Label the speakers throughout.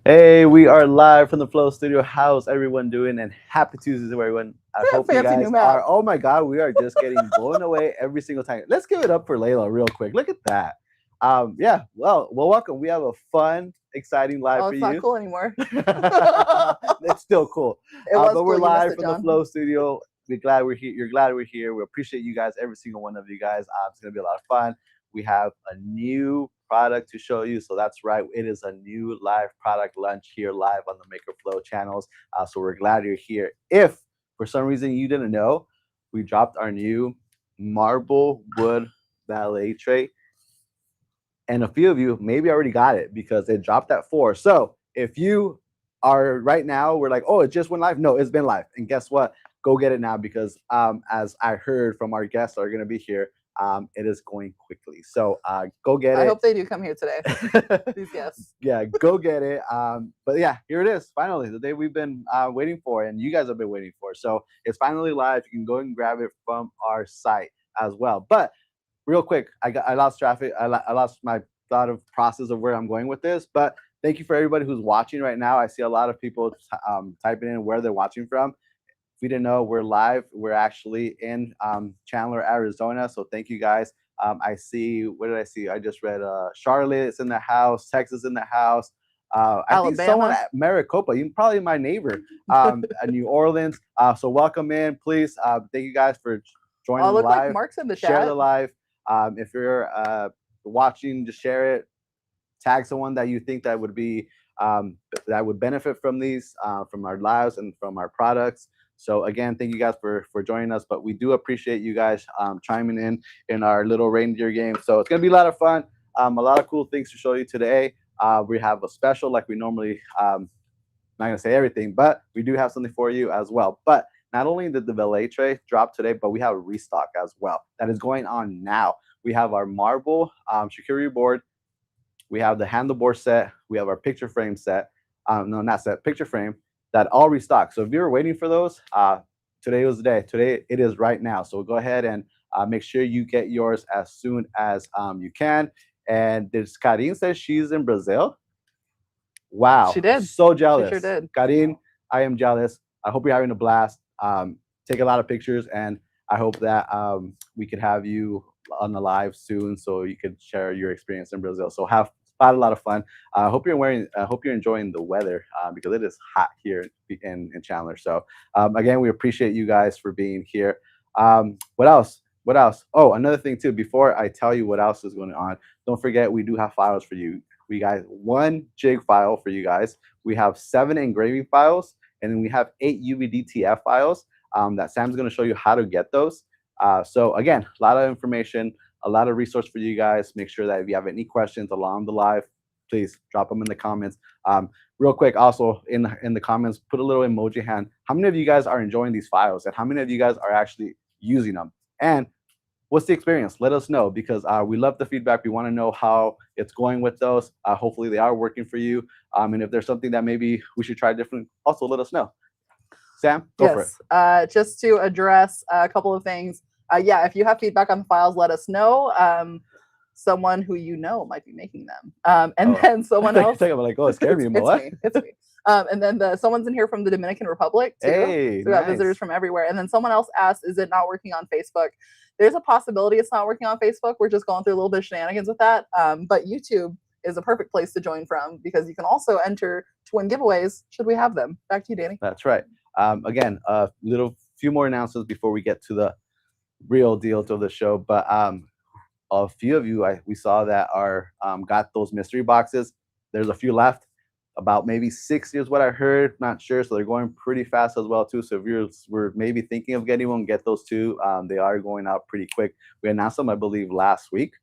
Speaker 1: Hey, we are live from the Flow Studio. How's everyone doing? And happy Tuesday to everyone. I hope you
Speaker 2: Fancy
Speaker 1: guys
Speaker 2: new map.
Speaker 1: are. Oh my God, we are just getting blown away every single time. Let's give it up for Layla real quick. Look at that. Yeah. Well, welcome. We have a fun, exciting live
Speaker 2: Oh,
Speaker 1: for
Speaker 2: it's
Speaker 1: you.
Speaker 2: not cool anymore.
Speaker 1: It's still cool.
Speaker 2: It was
Speaker 1: But we're
Speaker 2: cool. You missed
Speaker 1: live
Speaker 2: it,
Speaker 1: from the
Speaker 2: John.
Speaker 1: Flow Studio. We're glad we're here. You're glad we're here. We appreciate you guys, every single one of you guys. It's gonna be a lot of fun. We have a new product to show you. So that's right. It is a new live product launch here live on the MakerFlo channels. So we're glad you're here. If for some reason you didn't know, we dropped our new Marble Valet Tray. And a few of you maybe already got it because it dropped at 4. So if you are right now, we're like, oh, it just went live. No, it's been live. And guess what? Go get it now because as I heard from our guests that are going to be here, it is going quickly. So go get it.
Speaker 2: I hope they do come here today. These guests.
Speaker 1: Yeah, go get it. But yeah, here it is. Finally, the day we've been waiting for, and you guys have been waiting for. So it's finally live. You can go and grab it from our site as well. But real quick, I lost traffic. I lost my thought of process of where I'm going with this. But thank you for everybody who's watching right now. I see a lot of people typing in where they're watching from. If you didn't know, we're live. We're actually in Chandler, Arizona. So thank you guys. I see. What did I see? I just read Charlotte is in the house. Texas in the house. I think someone at Maricopa, you probably my neighbor, New Orleans. So welcome in, please. Thank you guys for joining the live.
Speaker 2: Like Marc's in the chat.
Speaker 1: Share the live. If you're watching, just share it. Tag someone that you think that would be that would benefit from these, from our lives and from our products. So again, thank you guys for joining us. But we do appreciate you guys chiming in our little reindeer game. So it's gonna be a lot of fun. A lot of cool things to show you today. We have a special like we normally. I'm not gonna say everything, but we do have something for you as well. But not only did the valet tray drop today, but we have a restock as well that is going on now. We have our marble charcuterie board. We have the handleboard set. We have our picture frame set. No, not set, picture frame that all restocked. So if you're waiting for those, today was the day. Today it is right now. So go ahead and make sure you get yours as soon as you can. And there's Karin says she's in Brazil. Wow.
Speaker 2: She did.
Speaker 1: So jealous.
Speaker 2: She sure did.
Speaker 1: Karin, I am jealous. I hope you're having a blast. Take a lot of pictures, and I hope that we could have you on the live soon so you could share your experience in Brazil. So have a lot of fun. I hope you're enjoying the weather because it is hot here in Chandler. So again, we appreciate you guys for being here. What else? Oh, another thing too, before I tell you what else is going on, don't forget we do have files for you. We got 1 jig file for you guys. We have 7 engraving files, and then we have 8 UV DTF files that Sam's going to show you how to get those. So again, a lot of information, a lot of resource for you guys. Make sure that if you have any questions along the live, please drop them in the comments. Real quick, also in the comments, put a little emoji hand. How many of you guys are enjoying these files, and how many of you guys are actually using them? And what's the experience? Let us know because we love the feedback. We want to know how it's going with those. Hopefully they are working for you. And if there's something that maybe we should try different, also let us know. Sam, go for it.
Speaker 2: Just to address a couple of things. Yeah, if you have feedback on the files, let us know. Someone who you know might be making them. Then someone else.
Speaker 1: I'm like, oh, it scared me.
Speaker 2: It's me. And then someone's in here from the Dominican Republic too.
Speaker 1: Hey,
Speaker 2: so we got visitors from everywhere. And then someone else asked, is it not working on Facebook? There's a possibility it's not working on Facebook. We're just going through a little bit of shenanigans with that. But YouTube is a perfect place to join from because you can also enter to win giveaways should we have them. Back to you, Danny.
Speaker 1: That's right. Again, a few more announcements before we get to the real deal to the show. But a few of you we saw that are got those mystery boxes. There's a few left. About maybe 6 is what I heard. Not sure. So they're going pretty fast as well too. So if we're maybe thinking of getting one, get those too. They are going out pretty quick. We announced them, I believe, last week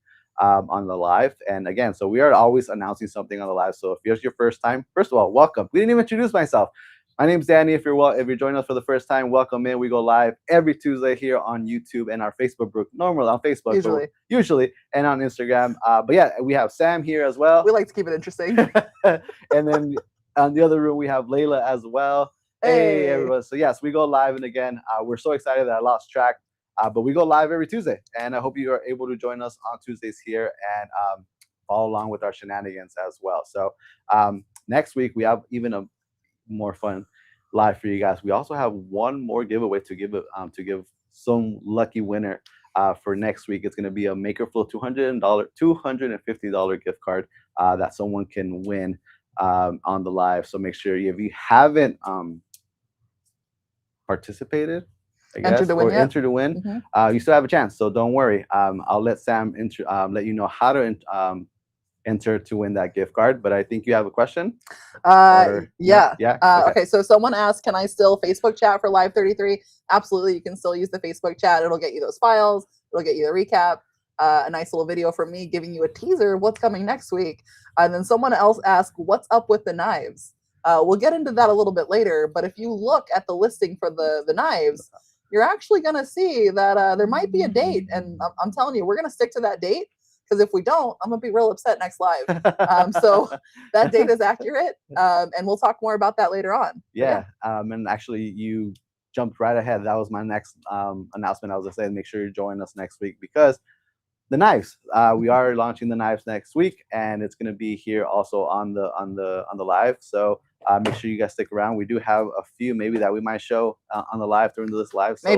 Speaker 1: on the live. And again, so we are always announcing something on the live. So if it's your first time, first of all, welcome. We didn't even introduce myself. My name's Danny. If you're joining us for the first time, welcome in. We go live every Tuesday here on YouTube and our Facebook group. Normally on Facebook, usually, and on Instagram. But yeah, we have Sam here as well.
Speaker 2: We like to keep it interesting.
Speaker 1: And then on the other room we have Layla as well. Hey everyone. So yes, we go live, and again, we're so excited that I lost track. But we go live every Tuesday, and I hope you are able to join us on Tuesdays here and follow along with our shenanigans as well. So next week we have even a more fun live for you guys. We also have one more giveaway to give some lucky winner. For next week, it's going to be a MakerFlo $250 gift card that someone can win on the live. So make sure if you haven't participated, I guess,
Speaker 2: Enter to win
Speaker 1: or
Speaker 2: yet?
Speaker 1: enter to win, you still have a chance. So don't worry. I'll let Sam let you know how to enter to win that gift card. But I think you have a question.
Speaker 2: Yeah.
Speaker 1: No? Yeah.
Speaker 2: Okay. So someone asked, can I still Facebook chat for Live 33? Absolutely. You can still use the Facebook chat. It'll get you those files. It'll get you the recap. A nice little video from me giving you a teaser of what's coming next week. And then someone else asked, what's up with the knives? We'll get into that a little bit later. But if you look at the listing for the knives, you're actually going to see that there might be a date. And I'm telling you, we're going to stick to that date. Because if we don't, I'm going to be real upset next live. So that date is accurate. And we'll talk more about that later on.
Speaker 1: Yeah. And actually, you jumped right ahead. That was my next announcement. I was going to say, make sure you join us next week because the knives. We are launching the knives next week, and it's going to be here also on the live. So make sure you guys stick around. We do have a few maybe that we might show on the live during this live. So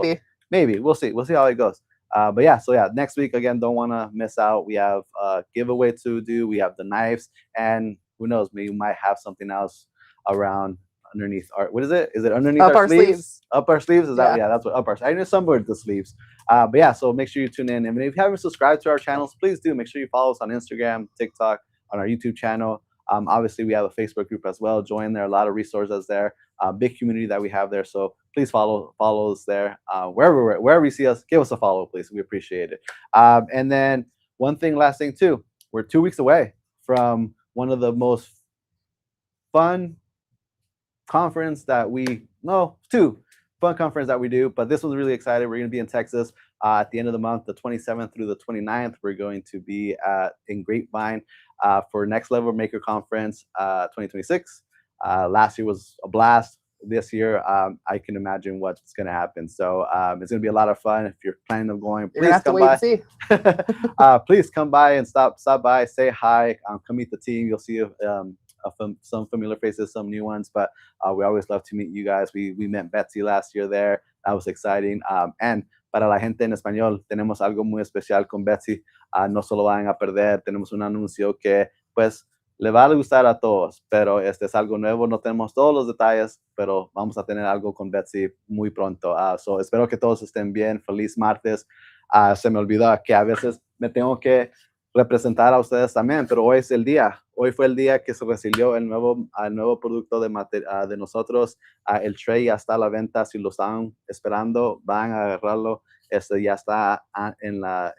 Speaker 1: maybe we'll see. We'll see how it goes. But yeah, so yeah, next week again, don't want to miss out. We have a giveaway to do. We have the knives, and who knows, maybe we might have something else around underneath our, what is it? Is it underneath our sleeves? Up our sleeves? Is that, yeah, that's what up our, I knew somewhere the sleeves. But yeah, so make sure you tune in. And if you haven't subscribed to our channels, please do. Make sure you follow us on Instagram, TikTok, on our YouTube channel. Obviously, we have a Facebook group as well. Join there. A lot of resources there. Big community that we have there. So please follow us there. Wherever you see us, give us a follow, please. We appreciate it. And then last thing too, we're 2 weeks away from one of the most fun conference that two fun conference that we do, but this one's really excited. We're going to be in Texas at the end of the month, the 27th through the 29th. We're going to be in Grapevine for Next Level Maker Conference 2026. Last year was a blast. This year, I can imagine what's going to happen. So it's going to be a lot of fun. If you're planning on going, please come by. Please come by and stop by, say hi, come meet the team. You'll see some familiar faces, some new ones, but we always love to meet you guys. We met Betsy last year there. That was exciting. And para la gente en español, tenemos algo muy especial con Betsy. No solo van a perder, tenemos un anuncio que pues le va a gustar a todos, pero este es algo nuevo. No tenemos todos los detalles, pero vamos a tener algo con Betsy muy pronto. So espero que todos estén bien. Feliz martes. Se me olvidó que a veces me tengo que representar a ustedes también, pero hoy es el día. Hoy fue el día que se recibió el nuevo producto de nosotros. El tray ya está a la venta. Si lo están esperando, van a agarrarlo. Ya está en la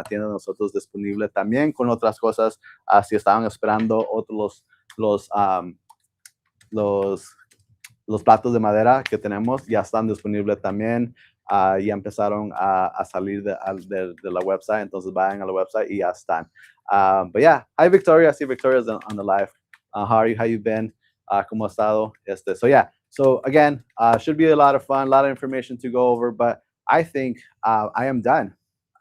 Speaker 1: tienda de nosotros disponible también con otras cosas. Si estaban esperando otros los platos de madera que tenemos, ya están disponibles también. Ya empezaron a salir de la website, entonces vayan a la website y ya están. But yeah, hi Victoria, I see Victoria's on the live. How are you? How you been? ¿Cómo ha estado? So yeah, so again, should be a lot of fun, a lot of information to go over, but I think I am done.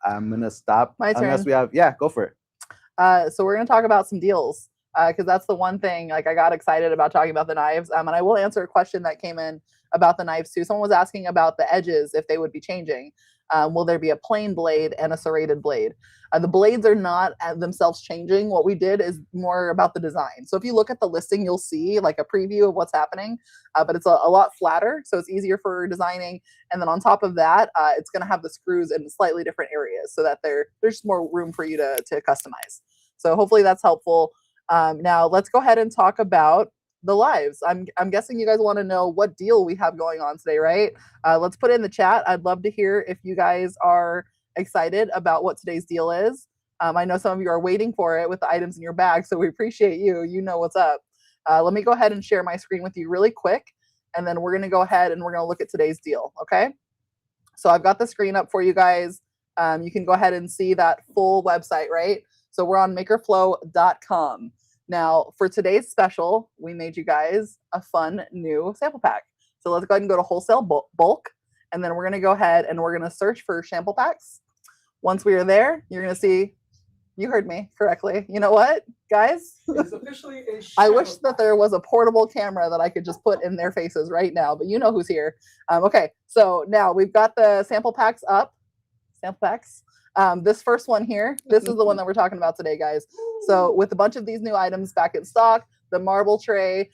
Speaker 1: I'm gonna stop.
Speaker 2: My turn.
Speaker 1: Unless we have, yeah, go for
Speaker 2: it. So we're gonna talk about some deals because that's the one thing. Like I got excited about talking about the knives, and I will answer a question that came in about the knives too. Someone was asking about the edges, if they would be changing. Will there be a plain blade and a serrated blade? The blades are not themselves changing. What we did is more about the design. So if you look at the listing, you'll see like a preview of what's happening, but it's a lot flatter, so it's easier for designing. And then on top of that, it's going to have the screws in slightly different areas so that there's more room for you to customize. So hopefully that's helpful. Now let's go ahead and talk about the lives. I'm guessing you guys want to know what deal we have going on today, right? Let's put it in the chat. I'd love to hear if you guys are excited about what today's deal is. I know some of you are waiting for it with the items in your bag, so we appreciate you. You know what's up. Let me go ahead and share my screen with you really quick, and then we're going to go ahead and we're going to look at today's deal, okay? So I've got the screen up for you guys. You can go ahead and see that full website, right? So we're on MakerFlo.com. Now, for today's special, we made you guys a fun new sample pack. So let's go ahead and go to wholesale bulk, and then we're going to go ahead and we're going to search for sample packs. Once we are there, you're going to see You heard me correctly. You know what, guys?
Speaker 3: It's officially a
Speaker 2: I wish that there was a portable camera that I could just put in their faces right now, but you know who's here. Okay, so now we've got the sample packs up. Sample packs. This first one here, this is the one that we're talking about today, guys. So with a bunch of these new items back in stock, the marble tray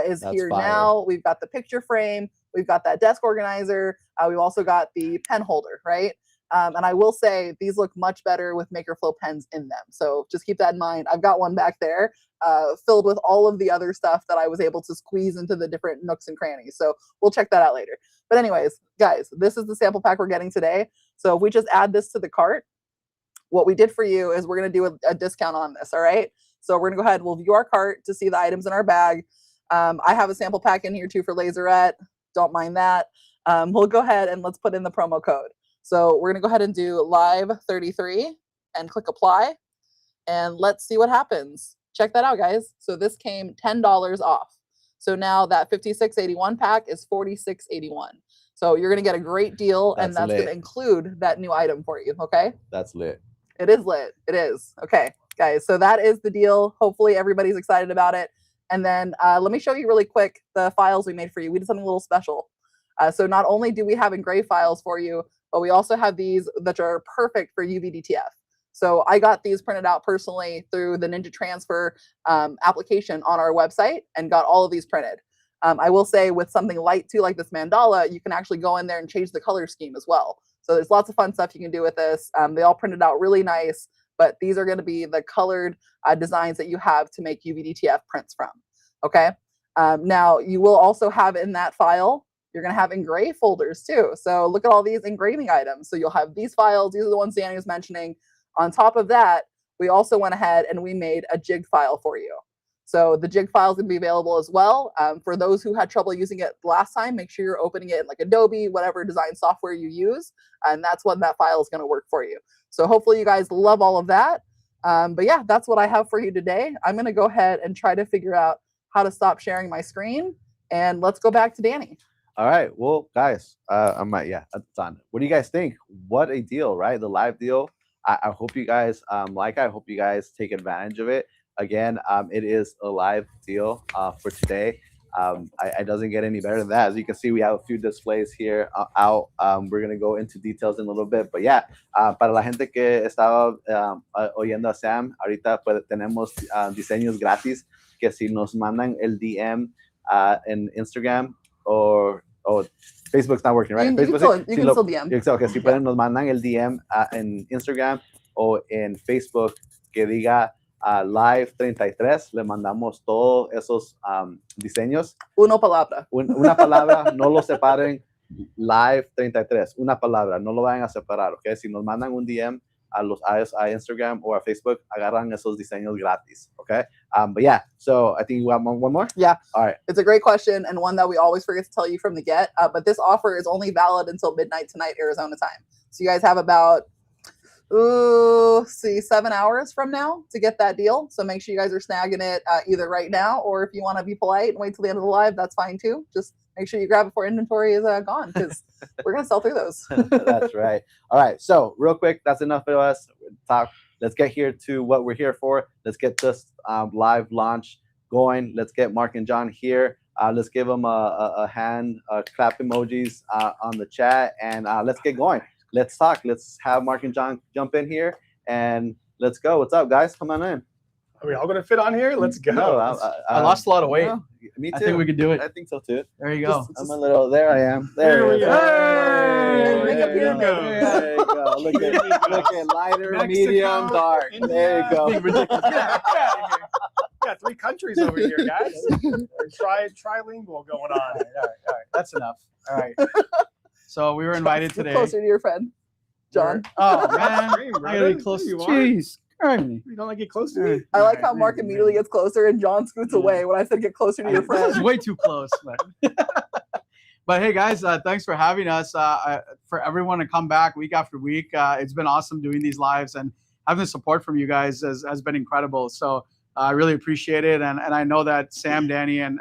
Speaker 2: is here now. We've got the picture frame. We've got that desk organizer. We've also got the pen holder, right? And I will say these look much better with MakerFlo pens in them. So just keep that in mind. I've got one back there filled with all of the other stuff that I was able to squeeze into the different nooks and crannies. So we'll check that out later. But anyways, guys, this is the sample pack we're getting today. So if we just add this to the cart, what we did for you is we're going to do a discount on this. All right. So we're going to go ahead. We'll view our cart to see the items in our bag. I have a sample pack in here too for Laserette. Don't mind that. We'll go ahead and let's put in the promo code. So we're going to go ahead and do live 33 and click apply. And let's see what happens. Check that out, guys. So this came $10 off. So now that 56.81 pack is 46.81. So you're going to get a great deal, and that's going to include that new item for you. Okay.
Speaker 1: That's lit.
Speaker 2: It is lit. It is. Okay, guys. So that is the deal. Hopefully everybody's excited about it. And then let me show you really quick the files we made for you. We did something a little special. So not only do we have engraved files for you, but we also have these that are perfect for UV DTF. So I got these printed out personally through the Ninja Transfer application on our website and got all of these printed. I will say with something light too, like this mandala, you can actually go in there and change the color scheme as well. So there's lots of fun stuff you can do with this. They all printed out really nice, but these are going to be the colored designs that you have to make UV DTF prints from. Okay. Now you will also have in that file, you're going to have engrave folders too. So look at all these engraving items. So you'll have these files. These are the ones Danny was mentioning. On top of that, we also went ahead and we made a jig file for you. So the jig file is going to be available as well. For those who had trouble using it last time, make sure you're opening it in like Adobe, whatever design software you use. And that's when that file is going to work for you. So hopefully you guys love all of that. But yeah, that's what I have for you today. I'm going to go ahead and try to figure out how to stop sharing my screen. And let's go back to Danny.
Speaker 1: All right. Well, guys, it's on. What do you guys think? What a deal, right? The live deal. I hope you guys like it. I hope you guys take advantage of it. Again, it is a live deal for today. It doesn't get any better than that. As you can see, we have a few displays here out. We're going to go into details in a little bit. But yeah, para la gente que estaba oyendo a Sam, ahorita pues, tenemos diseños gratis que si nos mandan el DM en Instagram or Facebook's not working, right?
Speaker 2: You can still DM.
Speaker 1: Okay, si pueden nos mandan el DM en Instagram o en Facebook que diga Live 33, le mandamos todos esos diseños.
Speaker 2: Una palabra.
Speaker 1: Una palabra, no lo separen. Live 33, una palabra, no lo vayan a separar, ¿ok? Si nos mandan un DM a Instagram or a Facebook, agarran esos diseños gratis, okay? But yeah, so I think you have one more?
Speaker 2: Yeah.
Speaker 1: All right.
Speaker 2: It's a great question and one that we always forget to tell you from the get, but this offer is only valid until midnight tonight, Arizona time. So you guys have about 7 hours from now to get that deal. So make sure you guys are snagging it either right now, or if you want to be polite and wait till the end of the live, that's fine too. Just make sure you grab it before inventory is gone, because we're going to sell through those.
Speaker 1: That's right. All right. So real quick, that's enough of us. Let's get here to what we're here for. Let's get this live launch going. Let's get Marc and John here. Let's give them a hand clap emojis on the chat, and let's get going. Let's talk. Let's have Marc and John jump in here, and let's go. What's up, guys? Come on in.
Speaker 3: Are we all going to fit on here? Let's go.
Speaker 1: No,
Speaker 3: I lost a lot of weight.
Speaker 1: Me too.
Speaker 3: I think we could do it.
Speaker 1: I think so too.
Speaker 3: There you go.
Speaker 1: I'm a little. There I am. There we go.
Speaker 3: There you go.
Speaker 1: There you go. Look at lighter,
Speaker 3: Mexico,
Speaker 1: medium, dark.
Speaker 3: India.
Speaker 1: There you go.
Speaker 3: Got 3 countries over here, guys. Trilingual going on. All right. That's enough. All right. So we were invited today.
Speaker 2: Closer to your friend, John.
Speaker 3: Oh man, I gotta be close. Jeez, you don't like get close to me.
Speaker 2: I like how Marc immediately gets closer and John scoots away when I said get closer to your friend.
Speaker 3: This is way too close. But hey guys, thanks for having us. For everyone to come back week after week, it's been awesome doing these lives, and having the support from you guys has been incredible. So I really appreciate it, and I know that Sam, Danny, and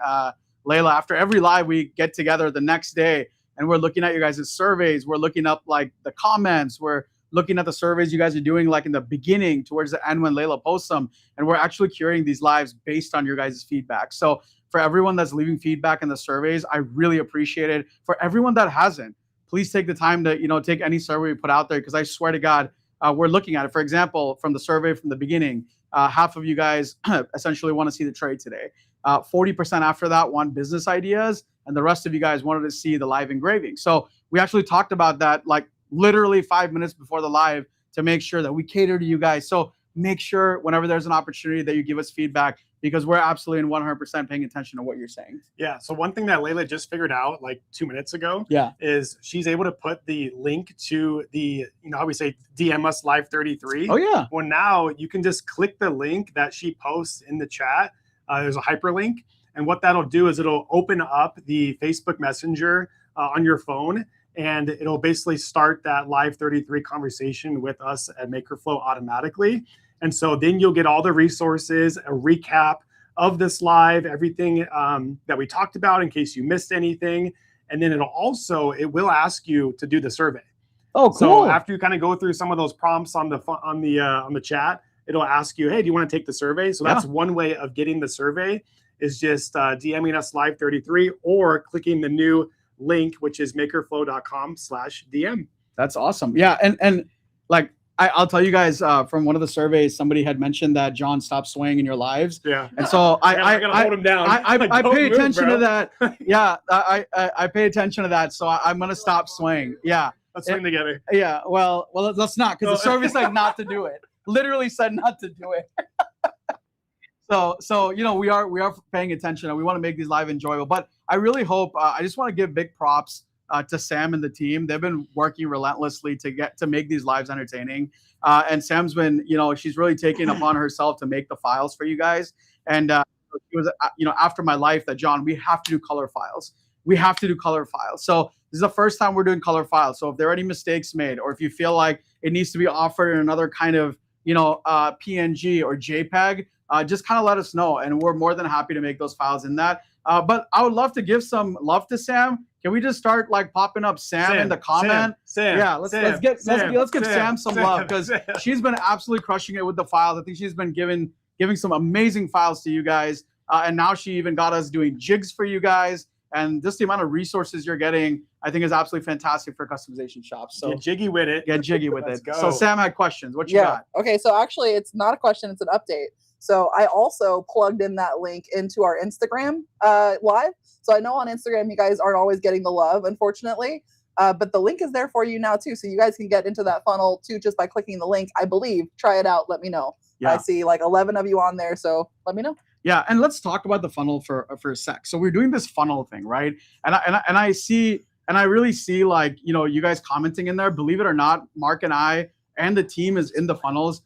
Speaker 3: Layla, after every live, we get together the next day. And we're looking at you guys' surveys. We're looking up like the comments. We're looking at the surveys you guys are doing, like in the beginning towards the end when Layla posts them, and we're actually curating these lives based on your guys' feedback. So for everyone that's leaving feedback in the surveys, I really appreciate it. For everyone that hasn't, please take the time to, you know, take any survey we put out there, because I swear to God, we're looking at it. For example, from the survey from the beginning, half of you guys essentially want to see the tray today. 40% after that want business ideas, and the rest of you guys wanted to see the live engraving. So we actually talked about that like literally 5 minutes before the live to make sure that we cater to you guys. So make sure whenever there's an opportunity that you give us feedback, because we're absolutely in 100% paying attention to what you're saying.
Speaker 4: Yeah. So one thing that Layla just figured out like 2 minutes ago, is she's able to put the link to the, you know how we say DM us live 33.
Speaker 3: Oh yeah.
Speaker 4: Well, now you can just click the link that she posts in the chat. There's a hyperlink, and what that'll do is it'll open up the Facebook Messenger on your phone, and it'll basically start that live 33 conversation with us at MakerFlo automatically. And so then you'll get all the resources, a recap of this live, everything that we talked about in case you missed anything. And then it will ask you to do the survey.
Speaker 3: Oh, cool.
Speaker 4: So after you kind of go through some of those prompts on the chat, it'll ask you, hey, do you want to take the survey? So that's one way of getting the survey, is just DMing us live 33 or clicking the new link, which is makerflo.com/DM.
Speaker 3: That's awesome. Yeah. And like, I'll tell you guys from one of the surveys, somebody had mentioned that John stopped swaying in your lives.
Speaker 4: Yeah.
Speaker 3: And so
Speaker 4: I gotta hold him down.
Speaker 3: I pay attention to that. Yeah. I pay attention to that. So I'm going to stop swaying. Yeah.
Speaker 4: Let's swing together.
Speaker 3: Yeah. Well, let's not, because the survey said not to do it. Literally said not to do it. So, you know, we are paying attention, and we want to make these live enjoyable. But I really hope, I just want to give big props to Sam and the team. They've been working relentlessly to make these lives entertaining. And Sam's been, you know, she's really taken upon herself to make the files for you guys. And it was, you know, after my life that, John, we have to do color files. We have to do color files. So this is the first time we're doing color files. So if there are any mistakes made, or if you feel like it needs to be offered in another kind of, you know, PNG or JPEG, just kind of let us know, and we're more than happy to make those files in that. But I would love to give some love to Sam. Can we just start like popping up Sam in the comment?
Speaker 4: Sam,
Speaker 3: yeah, let's give Sam some love, because she's been absolutely crushing it with the files. I think she's been giving some amazing files to you guys, and now she even got us doing jigs for you guys. And just the amount of resources you're getting, I think, is absolutely fantastic for customization shops. So
Speaker 4: get jiggy with it.
Speaker 3: Get jiggy with it.
Speaker 4: Go.
Speaker 3: So Sam had questions. What you got?
Speaker 2: Okay, so actually it's not a question, it's an update. So I also plugged in that link into our Instagram live. So I know on Instagram you guys aren't always getting the love, unfortunately. But the link is there for you now too. So you guys can get into that funnel too just by clicking the link, I believe. Try it out. Let me know. Yeah. I see like 11 of you on there. So let me know.
Speaker 3: Yeah, and let's talk about the funnel for a sec. So we're doing this funnel thing, right? And I really see, like, you know, you guys commenting in there. Believe it or not, Mark and I and the team is in the funnels.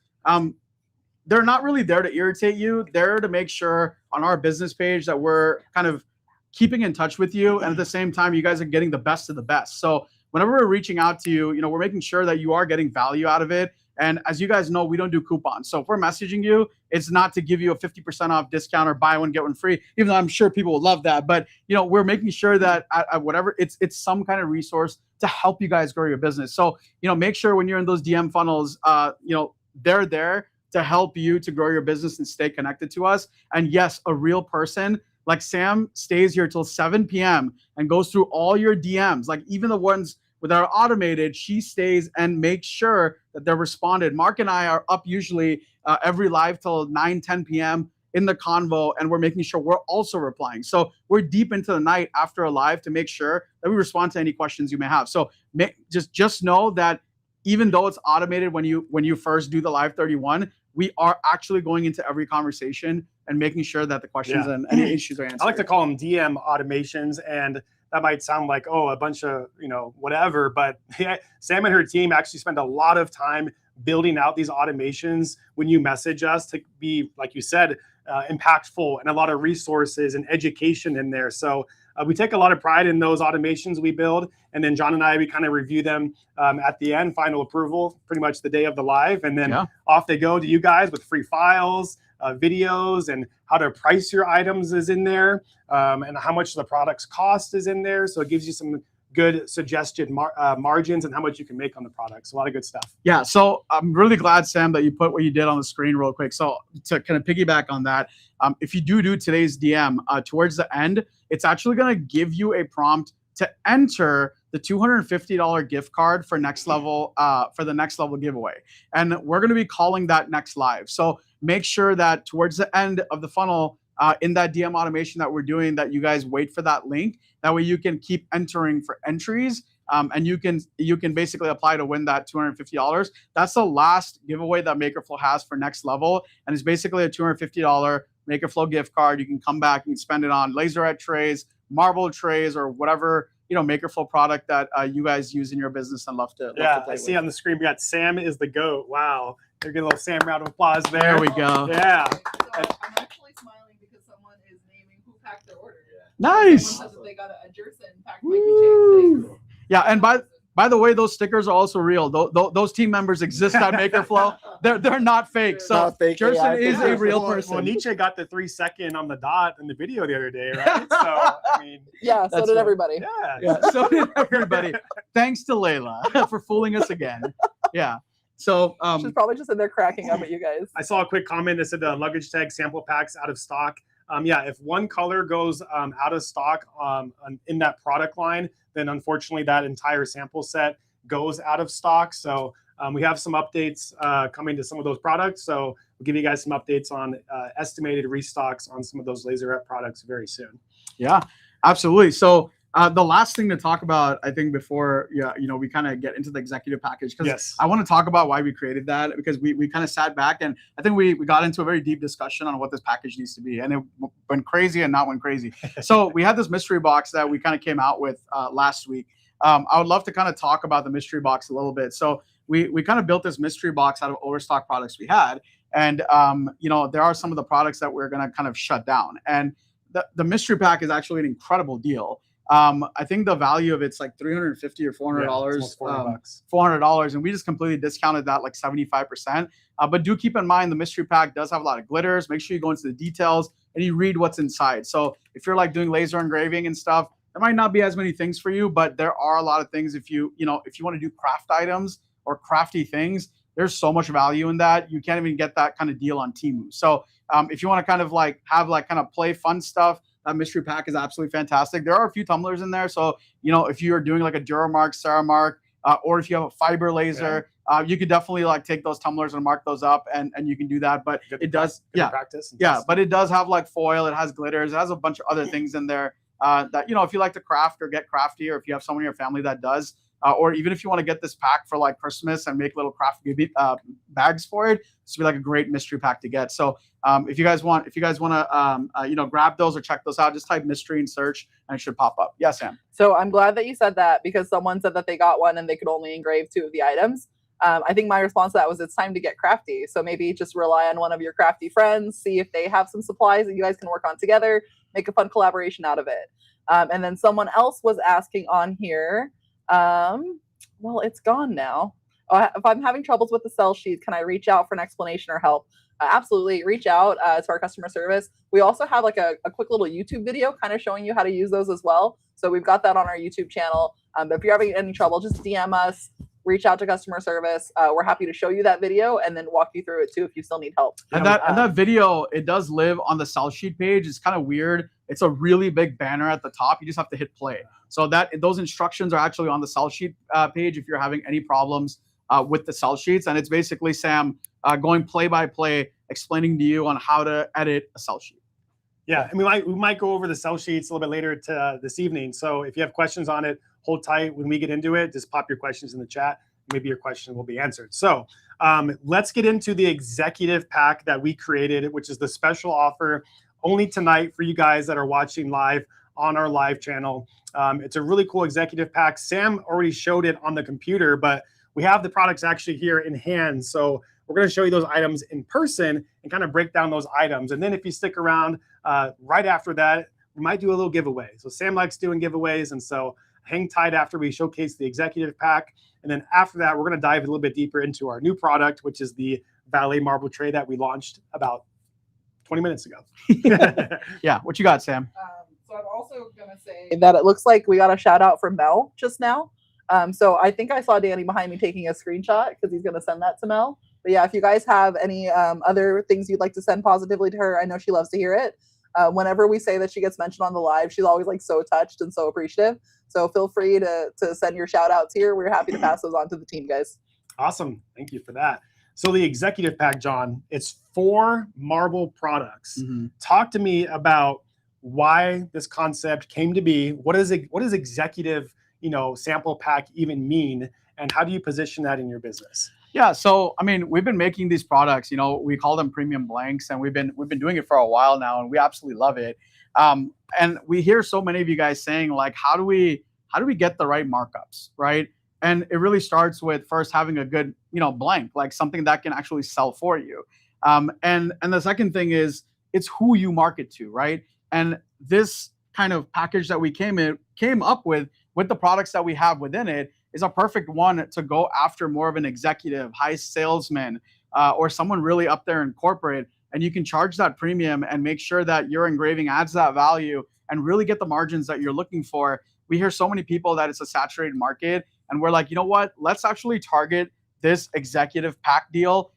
Speaker 3: They're not really there to irritate you. They're to make sure on our business page that we're kind of keeping in touch with you, and at the same time, you guys are getting the best of the best. So whenever we're reaching out to you, you know, we're making sure that you are getting value out of it. And as you guys know, we don't do coupons. So if we're messaging you, it's not to give you a 50% off discount or buy one, get one free, even though I'm sure people would love that. But, you know, we're making sure that at whatever, it's some kind of resource to help you guys grow your business. So, you know, make sure when you're in those DM funnels, you know, they're there to help you to grow your business and stay connected to us. And yes, a real person like Sam stays here till 7 p.m. and goes through all your DMs, like even the ones that are automated, she stays and makes sure that they're responded. Mark and I are up usually every live till 9, 10 p.m. in the convo, and we're making sure we're also replying. So we're deep into the night after a live to make sure that we respond to any questions you may have. So just know that even though it's automated when you first do the live 31, we are actually going into every conversation and making sure that the questions and any issues are answered.
Speaker 4: I like to call them DM automations, and that might sound like, oh, a bunch of, you know, whatever, but Sam and her team actually spend a lot of time building out these automations when you message us to be, like you said, impactful, and a lot of resources and education in there. So we take a lot of pride in those automations we build, and then John and I, we kind of review them at the end, final approval, pretty much the day of the live, and then off they go to you guys with free files, videos, and how to price your items is in there, and how much the products cost is in there. So it gives you some good suggested margins and how much you can make on the product. So a lot of good stuff.
Speaker 3: Yeah, so I'm really glad, Sam, that you put what you did on the screen real quick. So to kind of piggyback on that, if you do today's DM, towards the end, it's actually going to give you a prompt to enter the $250 gift card for next level for the next level giveaway. And we're going to be calling that next live. So make sure that towards the end of the funnel, in that DM automation that we're doing, that you guys wait for that link. That way you can keep entering for entries, and you can basically apply to win that $250. That's the last giveaway that MakerFlo has for next level, and it's basically a $250 MakerFlo gift card. You can come back and spend it on laserette trays, marble trays, or whatever MakerFlo product that you guys use in your business and love to.
Speaker 4: Yeah, I see on the screen we got Sam is the GOAT. Wow, they're getting a little Sam round of applause there.
Speaker 3: There we go.
Speaker 4: Yeah.
Speaker 2: So I'm actually smiling because someone is naming who packed their order.
Speaker 3: Nice.
Speaker 2: Someone says that they got a Jerson packed Mikey James things.
Speaker 3: Yeah, and by the way, those stickers are also real. Those team members exist at MakerFlo. They're not fake. So
Speaker 1: Not fake
Speaker 3: Jerson
Speaker 1: AI.
Speaker 3: is a real person.
Speaker 4: Well, Nietzsche got the 3-second on the dot in the video the other day, right? So I mean,
Speaker 2: Yeah, so
Speaker 3: That's
Speaker 2: did
Speaker 3: right.
Speaker 2: everybody.
Speaker 4: yeah.
Speaker 3: Yeah, so did everybody. Thanks to Layla for fooling us again. Yeah. So
Speaker 2: She's probably just in there cracking up at you guys.
Speaker 4: I saw a quick comment that said the luggage tag sample packs out of stock. Yeah, if one color goes out of stock in that product line, then unfortunately that entire sample set goes out of stock. So we have some updates coming to some of those products. So we'll give you guys some updates on estimated restocks on some of those laserette products very soon.
Speaker 3: yeah, absolutely. So the last thing to talk about, I think, before we kind of get into the executive package, because
Speaker 4: Yes.
Speaker 3: I want to talk about why we created that, because we kind of sat back and I think we got into a very deep discussion on what this package needs to be, and it went crazy and not went crazy. So we had this mystery box that we kind of came out with last week. I would love to kind of talk about the mystery box a little bit. So we kind of built this mystery box out of overstock products we had, and there are some of the products that we're going to kind of shut down, and the mystery pack is actually an incredible deal. I think the value of it's like $350 or $400, $400, and we just completely discounted that like 75%. But do keep in mind the mystery pack does have a lot of glitters. Make sure you go into the details and you read what's inside. So if you're like doing laser engraving and stuff, there might not be as many things for you, but there are a lot of things. If you want to do craft items or crafty things, there's so much value in that. You can't even get that kind of deal on Temu. So if you want to kind of like have like kind of play fun stuff, that mystery pack is absolutely fantastic. There are a few tumblers in there. So, if you're doing like a Duramark, Ceramark, or if you have a fiber laser, you could definitely like take those tumblers and mark those up, and you can do that. But it does,
Speaker 4: practice.
Speaker 3: but it does have like foil. It has glitters. It has a bunch of other things in there that, if you like to craft or get crafty, or if you have someone in your family that does, or even if you want to get this pack for like Christmas and make little craft bags for it, this would be like a great mystery pack to get. So if you guys want to grab those or check those out, just type mystery in search and it should pop up. Yeah, Sam.
Speaker 2: So I'm glad that you said that, because someone said that they got one and they could only engrave 2 of the items. I think my response to that was it's time to get crafty. So maybe just rely on one of your crafty friends, see if they have some supplies that you guys can work on together, make a fun collaboration out of it. And then someone else was asking on here, well, it's gone now. If I'm having troubles with the sell sheets, can I reach out for an explanation or help? Absolutely, reach out to our customer service. We also have like a quick little YouTube video kind of showing you how to use those as well. So we've got that on our YouTube channel. But if you're having any trouble, just DM us, reach out to customer service. We're happy to show you that video and then walk you through it too if you still need help.
Speaker 3: And that video, it does live on the sell sheet page. It's kind of weird. It's a really big banner at the top. You just have to hit play. So those instructions are actually on the sell sheet page if you're having any problems with the sell sheets. And it's basically Sam going play by play, explaining to you on how to edit a sell sheet.
Speaker 4: Yeah, and we might go over the sell sheets a little bit later this evening. So if you have questions on it, hold tight. When we get into it, just pop your questions in the chat. Maybe your question will be answered. So let's get into the executive pack that we created, which is the special offer only tonight for you guys that are watching live on our live channel. It's a really cool executive pack. Sam already showed it on the computer, but we have the products actually here in hand. So we're going to show you those items in person and kind of break down those items. And then if you stick around right after that, we might do a little giveaway. So Sam likes doing giveaways. And so hang tight after we showcase the executive pack. And then after that, we're going to dive a little bit deeper into our new product, which is the Valet Marble Tray that we launched about 20 minutes ago.
Speaker 3: Yeah. What you got, Sam?
Speaker 2: So I'm also going to to say that it looks like we got a shout out from Mel just now. So I think I saw Danny behind me taking a screenshot because he's going to send that to Mel. But yeah, if you guys have any other things you'd like to send positively to her, I know she loves to hear it. Whenever we say that she gets mentioned on the live, she's always like so touched and so appreciative. So feel free to send your shout outs here. We're happy to pass those on to the team, guys.
Speaker 4: Awesome. Thank you for that. So the executive pack, John, it's 4 marble products. Talk to me about why this concept came to be. What does executive, sample pack even mean? And how do you position that in your business?
Speaker 3: Yeah, so I mean, we've been making these products. We call them premium blanks, and we've been doing it for a while now, and we absolutely love it. And we hear so many of you guys saying like, how do we get the right markups, right? And it really starts with first having a good, blank, like something that can actually sell for you. And the second thing is it's who you market to, right? And this kind of package that we came up with the products that we have within it is a perfect one to go after more of an executive, high salesman, or someone really up there in corporate. And you can charge that premium and make sure that your engraving adds that value and really get the margins that you're looking for. We hear so many people that it's a saturated market, and we're like, you know what? Let's actually target this executive pack deal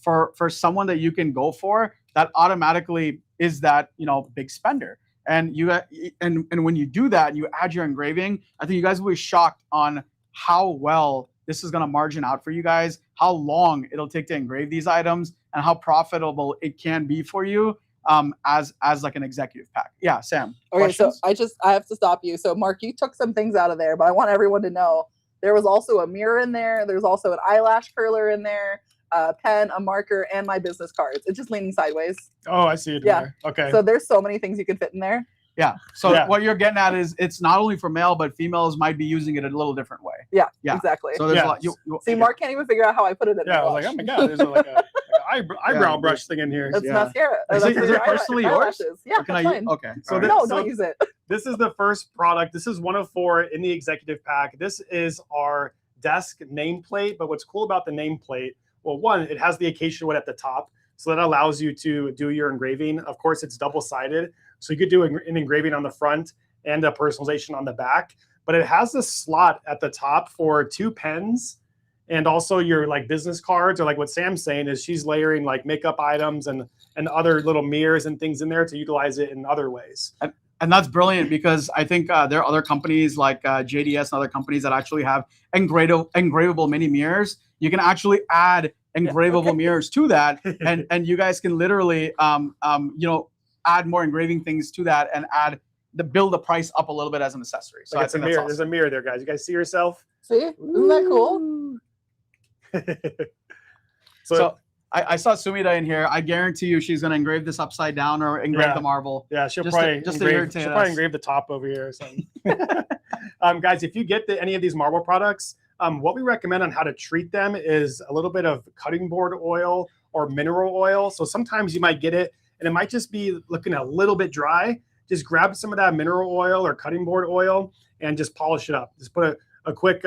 Speaker 3: for someone that you can go for that automatically is that big spender. And when you do that, you add your engraving. I think you guys will be shocked on how well this is going to margin out for you guys, how long it'll take to engrave these items, and how profitable it can be for you as like an executive pack. Yeah, Sam.
Speaker 2: Okay,
Speaker 3: questions?
Speaker 2: so I have to stop you. So Mark, you took some things out of there, but I want everyone to know there was also a mirror in there. There's also an eyelash curler in there, a pen, a marker, and my business cards. It's just leaning sideways.
Speaker 4: Oh, I see it.
Speaker 2: Yeah.
Speaker 4: There. Okay.
Speaker 2: So there's so many things you can fit in there.
Speaker 3: Yeah. So what you're getting at is it's not only for male, but females might be using it a little different way.
Speaker 2: Yeah.
Speaker 3: Yeah.
Speaker 2: Exactly.
Speaker 3: So there's a lot.
Speaker 2: See, Mark can't even figure out how I put it in.
Speaker 4: Yeah, I was like, oh my god, there's like a eyebrow brush thing in here.
Speaker 2: It's mascara.
Speaker 3: Is it personally yours?
Speaker 2: Yeah,
Speaker 3: or can I?
Speaker 2: fine.
Speaker 3: Okay.
Speaker 4: So
Speaker 2: don't use it.
Speaker 4: This is the first product. This is one of 4 in the executive pack. This is our desk nameplate. But what's cool about the nameplate? Well, one, it has the acacia wood at the top, so that allows you to do your engraving. Of course, it's double-sided, so you could do an engraving on the front and a personalization on the back. But it has this slot at the top for 2 pens, and also your like business cards, or like what Sam's saying is she's layering like makeup items and other little mirrors and things in there to utilize it in other ways.
Speaker 3: And that's brilliant because I think there are other companies like JDS and other companies that actually have engravable mini mirrors. You can actually add engravable mirrors to that, and you guys can literally add more engraving things to that and build the price up a little bit as an accessory. So
Speaker 4: like it's a mirror. Awesome. There's a mirror there, guys. You guys see yourself?
Speaker 2: See? Isn't that cool?
Speaker 4: So
Speaker 3: I saw Sumida in here. I guarantee you she's going to engrave this upside down or engrave the marble.
Speaker 4: Yeah, she'll probably engrave the top over here or something. Guys, if you get any of these marble products, what we recommend on how to treat them is a little bit of cutting board oil or mineral oil. So sometimes you might get it and it might just be looking a little bit dry. Just grab some of that mineral oil or cutting board oil and just polish it up. Just put a quick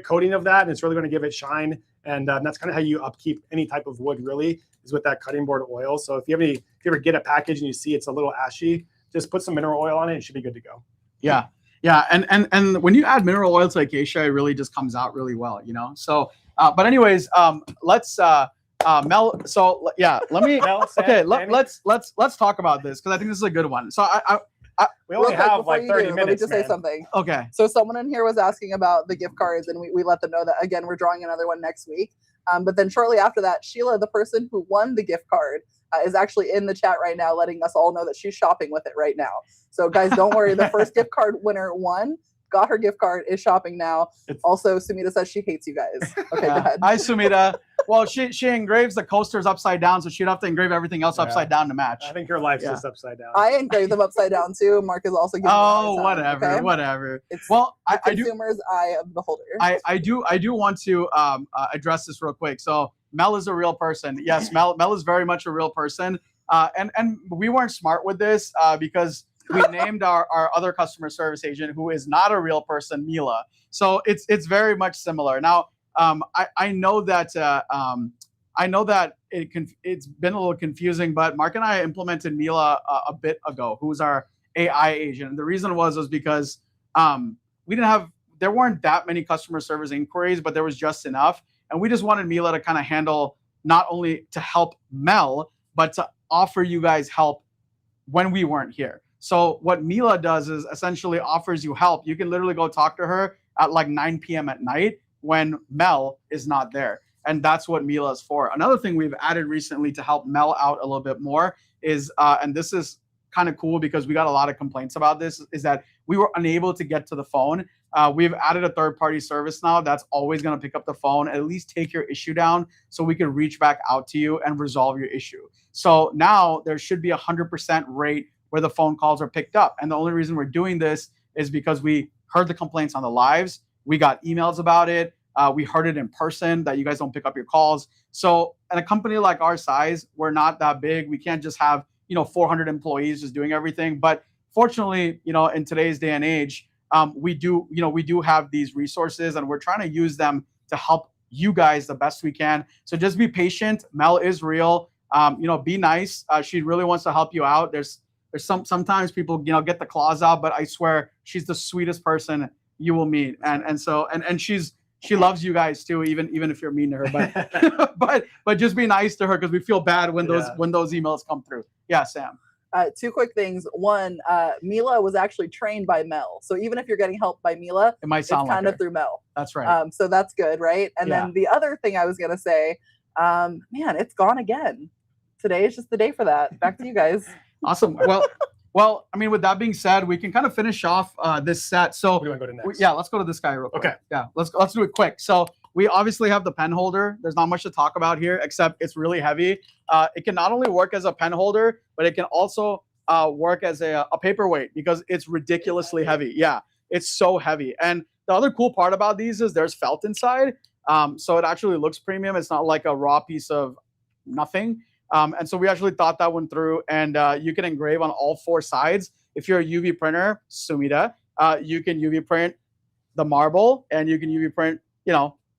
Speaker 4: coating of that, and it's really going to give it shine. And that's kind of how you upkeep any type of wood, really, is with that cutting board oil. So if you ever get a package and you see it's a little ashy, just put some mineral oil on it. It should be good to go.
Speaker 3: Yeah. Yeah. And when you add mineral oil to acacia, it really just comes out really well, So, but anyways, let's Mel. So yeah, let me.
Speaker 4: Mel, Sam,
Speaker 3: okay. Let's talk about this because I think this is a good one. So
Speaker 4: we only have like 30 minutes.
Speaker 2: Let me just say something.
Speaker 3: Okay.
Speaker 2: So someone in here was asking about the gift cards, and we let them know that, again, we're drawing another one next week. But then shortly after that, Sheila, the person who won the gift card, is actually in the chat right now, letting us all know that she's shopping with it right now. So guys, don't worry. The first gift card winner got her gift card, is shopping now. Also, Sumida says she hates you guys. Okay, go ahead.
Speaker 3: Hi, Sumida. Well, she engraves the coasters upside down, so she'd have to engrave everything else upside down to match.
Speaker 4: I think her life's just upside down.
Speaker 2: I engrave them upside down too. Mark is also giving
Speaker 3: whatever.
Speaker 2: It's
Speaker 3: well,
Speaker 2: the consumer's eye of the beholder.
Speaker 3: I do want to address this real quick. So Mel is a real person. Yes, Mel is very much a real person. And we weren't smart with this because we named our other customer service agent, who is not a real person, Mila. So it's very much similar. Now, I know that it's been a little confusing, but Mark and I implemented Mila a bit ago, who's our AI agent. And the reason was because there weren't that many customer service inquiries, but there was just enough. And we just wanted Mila to kind of handle, not only to help Mel, but to offer you guys help when we weren't here. So what Mila does is essentially offers you help. You can literally go talk to her at like 9 p.m. at night when Mel is not there. And that's what Mila is for. Another thing we've added recently to help Mel out a little bit more is, and this is kind of cool because we got a lot of complaints about this, is that we were unable to get to the phone. We've added a third-party service now that's always going to pick up the phone, at least take your issue down so we can reach back out to you and resolve your issue. So now there should be 100% rate where the phone calls are picked up. And the only reason we're doing this is because we heard the complaints on the lives. We got emails about it. We heard it in person that you guys don't pick up your calls. So at a company like our size, we're not that big. We can't just have, 400 employees just doing everything. But fortunately, in today's day and age, we do have these resources, and we're trying to use them to help you guys the best we can. So just be patient. Mel is real. Be nice. She really wants to help you out. There's sometimes people, get the claws out, but I swear she's the sweetest person you will meet. And she loves you guys too, even if you're mean to her, but just be nice to her, because we feel bad when those emails come through. Yeah, Sam.
Speaker 2: Two quick things. One, Mila was actually trained by Mel. So even if you're getting help by Mila,
Speaker 3: it might sound
Speaker 2: it's kind of through Mel.
Speaker 3: That's right.
Speaker 2: So that's good, right? And then the other thing I was going to say, man, it's gone again. Today is just the day for that. Back to you guys.
Speaker 3: Awesome. Well, I mean, with that being said, we can kind of finish off this set. So
Speaker 4: what do you want to go to next?
Speaker 3: Let's go to this guy real quick.
Speaker 4: Okay.
Speaker 3: Yeah, let's do it quick. So we obviously have the pen holder. There's not much to talk about here, except it's really heavy. It can not only work as a pen holder, but it can also work as a paperweight, because it's ridiculously heavy. Yeah, it's so heavy. And the other cool part about these is there's felt inside. So it actually looks premium. It's not like a raw piece of nothing. And so we actually thought that one through, and you can engrave on all four sides. If you're a UV printer, Sumida, you can UV print the marble, and you can UV print,